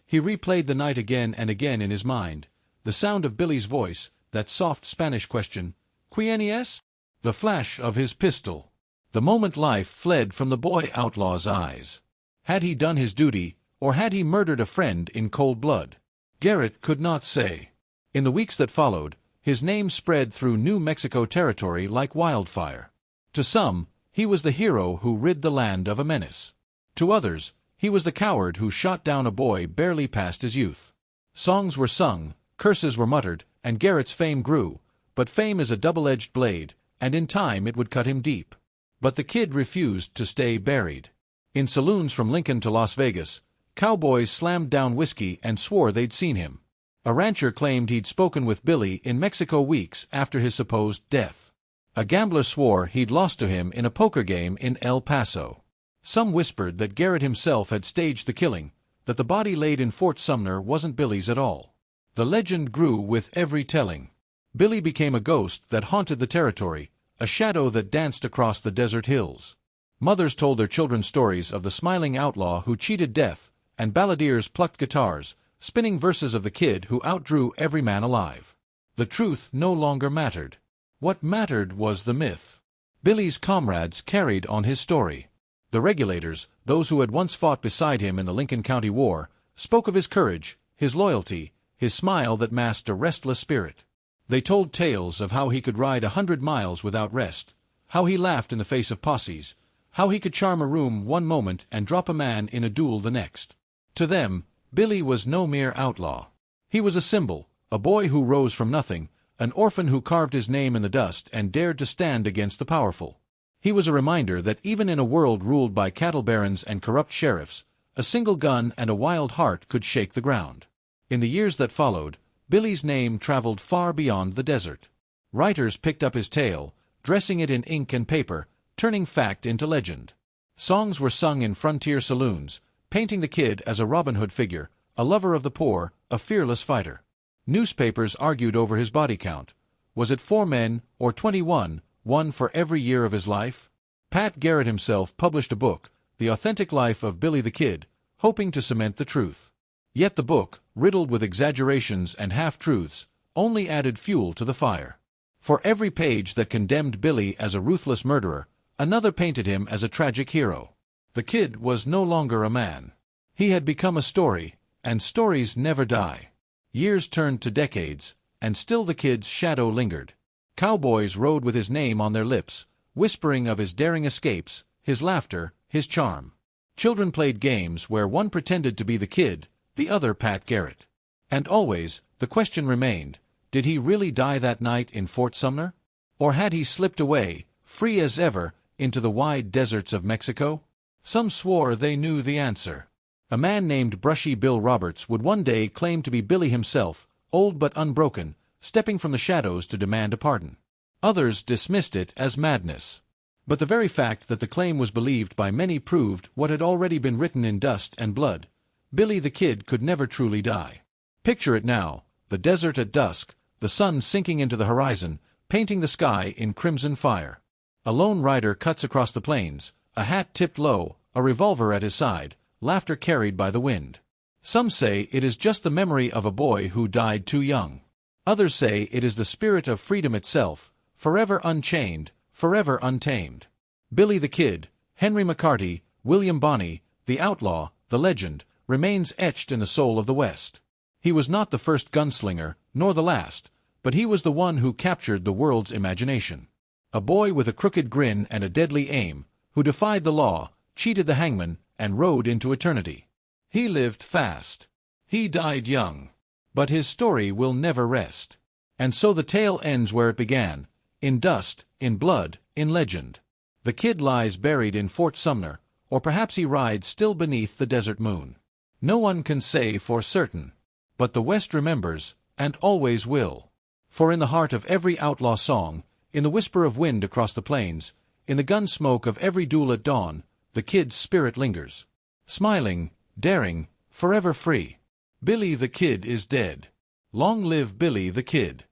He replayed the night again and again in his mind, the sound of Billy's voice, that soft Spanish question, "Quién es?" The flash of his pistol. The moment life fled from the boy outlaw's eyes. Had he done his duty, or had he murdered a friend in cold blood? Garrett could not say. In the weeks that followed, his name spread through New Mexico territory like wildfire. To some, he was the hero who rid the land of a menace. To others, he was the coward who shot down a boy barely past his youth. Songs were sung, curses were muttered, and Garrett's fame grew, but fame is a double-edged blade, and in time it would cut him deep. But the kid refused to stay buried. In saloons from Lincoln to Las Vegas, cowboys slammed down whiskey and swore they'd seen him. A rancher claimed he'd spoken with Billy in Mexico weeks after his supposed death. A gambler swore he'd lost to him in a poker game in El Paso. Some whispered that Garrett himself had staged the killing, that the body laid in Fort Sumner wasn't Billy's at all. The legend grew with every telling. Billy became a ghost that haunted the territory, a shadow that danced across the desert hills. Mothers told their children stories of the smiling outlaw who cheated death, and balladeers plucked guitars, spinning verses of the kid who outdrew every man alive. The truth no longer mattered. What mattered was the myth. Billy's comrades carried on his story. The regulators, those who had once fought beside him in the Lincoln County War, spoke of his courage, his loyalty, his smile that masked a restless spirit. They told tales of how he could ride 100 miles without rest, how he laughed in the face of posses, how he could charm a room one moment and drop a man in a duel the next. To them, Billy was no mere outlaw. He was a symbol, a boy who rose from nothing, an orphan who carved his name in the dust and dared to stand against the powerful. He was a reminder that even in a world ruled by cattle barons and corrupt sheriffs, a single gun and a wild heart could shake the ground. In the years that followed, Billy's name traveled far beyond the desert. Writers picked up his tale, dressing it in ink and paper, turning fact into legend. Songs were sung in frontier saloons, painting the kid as a Robin Hood figure, a lover of the poor, a fearless fighter. Newspapers argued over his body count. Was it 4 men, or 21, one for every year of his life? Pat Garrett himself published a book, The Authentic Life of Billy the Kid, hoping to cement the truth. Yet the book, riddled with exaggerations and half-truths, only added fuel to the fire. For every page that condemned Billy as a ruthless murderer, another painted him as a tragic hero. The kid was no longer a man. He had become a story, and stories never die. Years turned to decades, and still the kid's shadow lingered. Cowboys rode with his name on their lips, whispering of his daring escapes, his laughter, his charm. Children played games where one pretended to be the kid, the other Pat Garrett. And always, the question remained, did he really die that night in Fort Sumner? Or had he slipped away, free as ever, into the wide deserts of Mexico? Some swore they knew the answer. A man named Brushy Bill Roberts would one day claim to be Billy himself, old but unbroken, stepping from the shadows to demand a pardon. Others dismissed it as madness. But the very fact that the claim was believed by many proved what had already been written in dust and blood. Billy the Kid could never truly die. Picture it now, the desert at dusk, the sun sinking into the horizon, painting the sky in crimson fire. A lone rider cuts across the plains, a hat tipped low, a revolver at his side, laughter carried by the wind. Some say it is just the memory of a boy who died too young. Others say it is the spirit of freedom itself, forever unchained, forever untamed. Billy the Kid, Henry McCarty, William Bonney, the outlaw, the legend, remains etched in the soul of the West. He was not the first gunslinger, nor the last, but he was the one who captured the world's imagination. A boy with a crooked grin and a deadly aim, who defied the law, cheated the hangman, and rode into eternity. He lived fast. He died young. But his story will never rest. And so the tale ends where it began, in dust, in blood, in legend. The kid lies buried in Fort Sumner, or perhaps he rides still beneath the desert moon. No one can say for certain. But the West remembers, and always will. For in the heart of every outlaw song, in the whisper of wind across the plains, in the gun smoke of every duel at dawn, the kid's spirit lingers. Smiling, daring, forever free. Billy the Kid is dead. Long live Billy the Kid.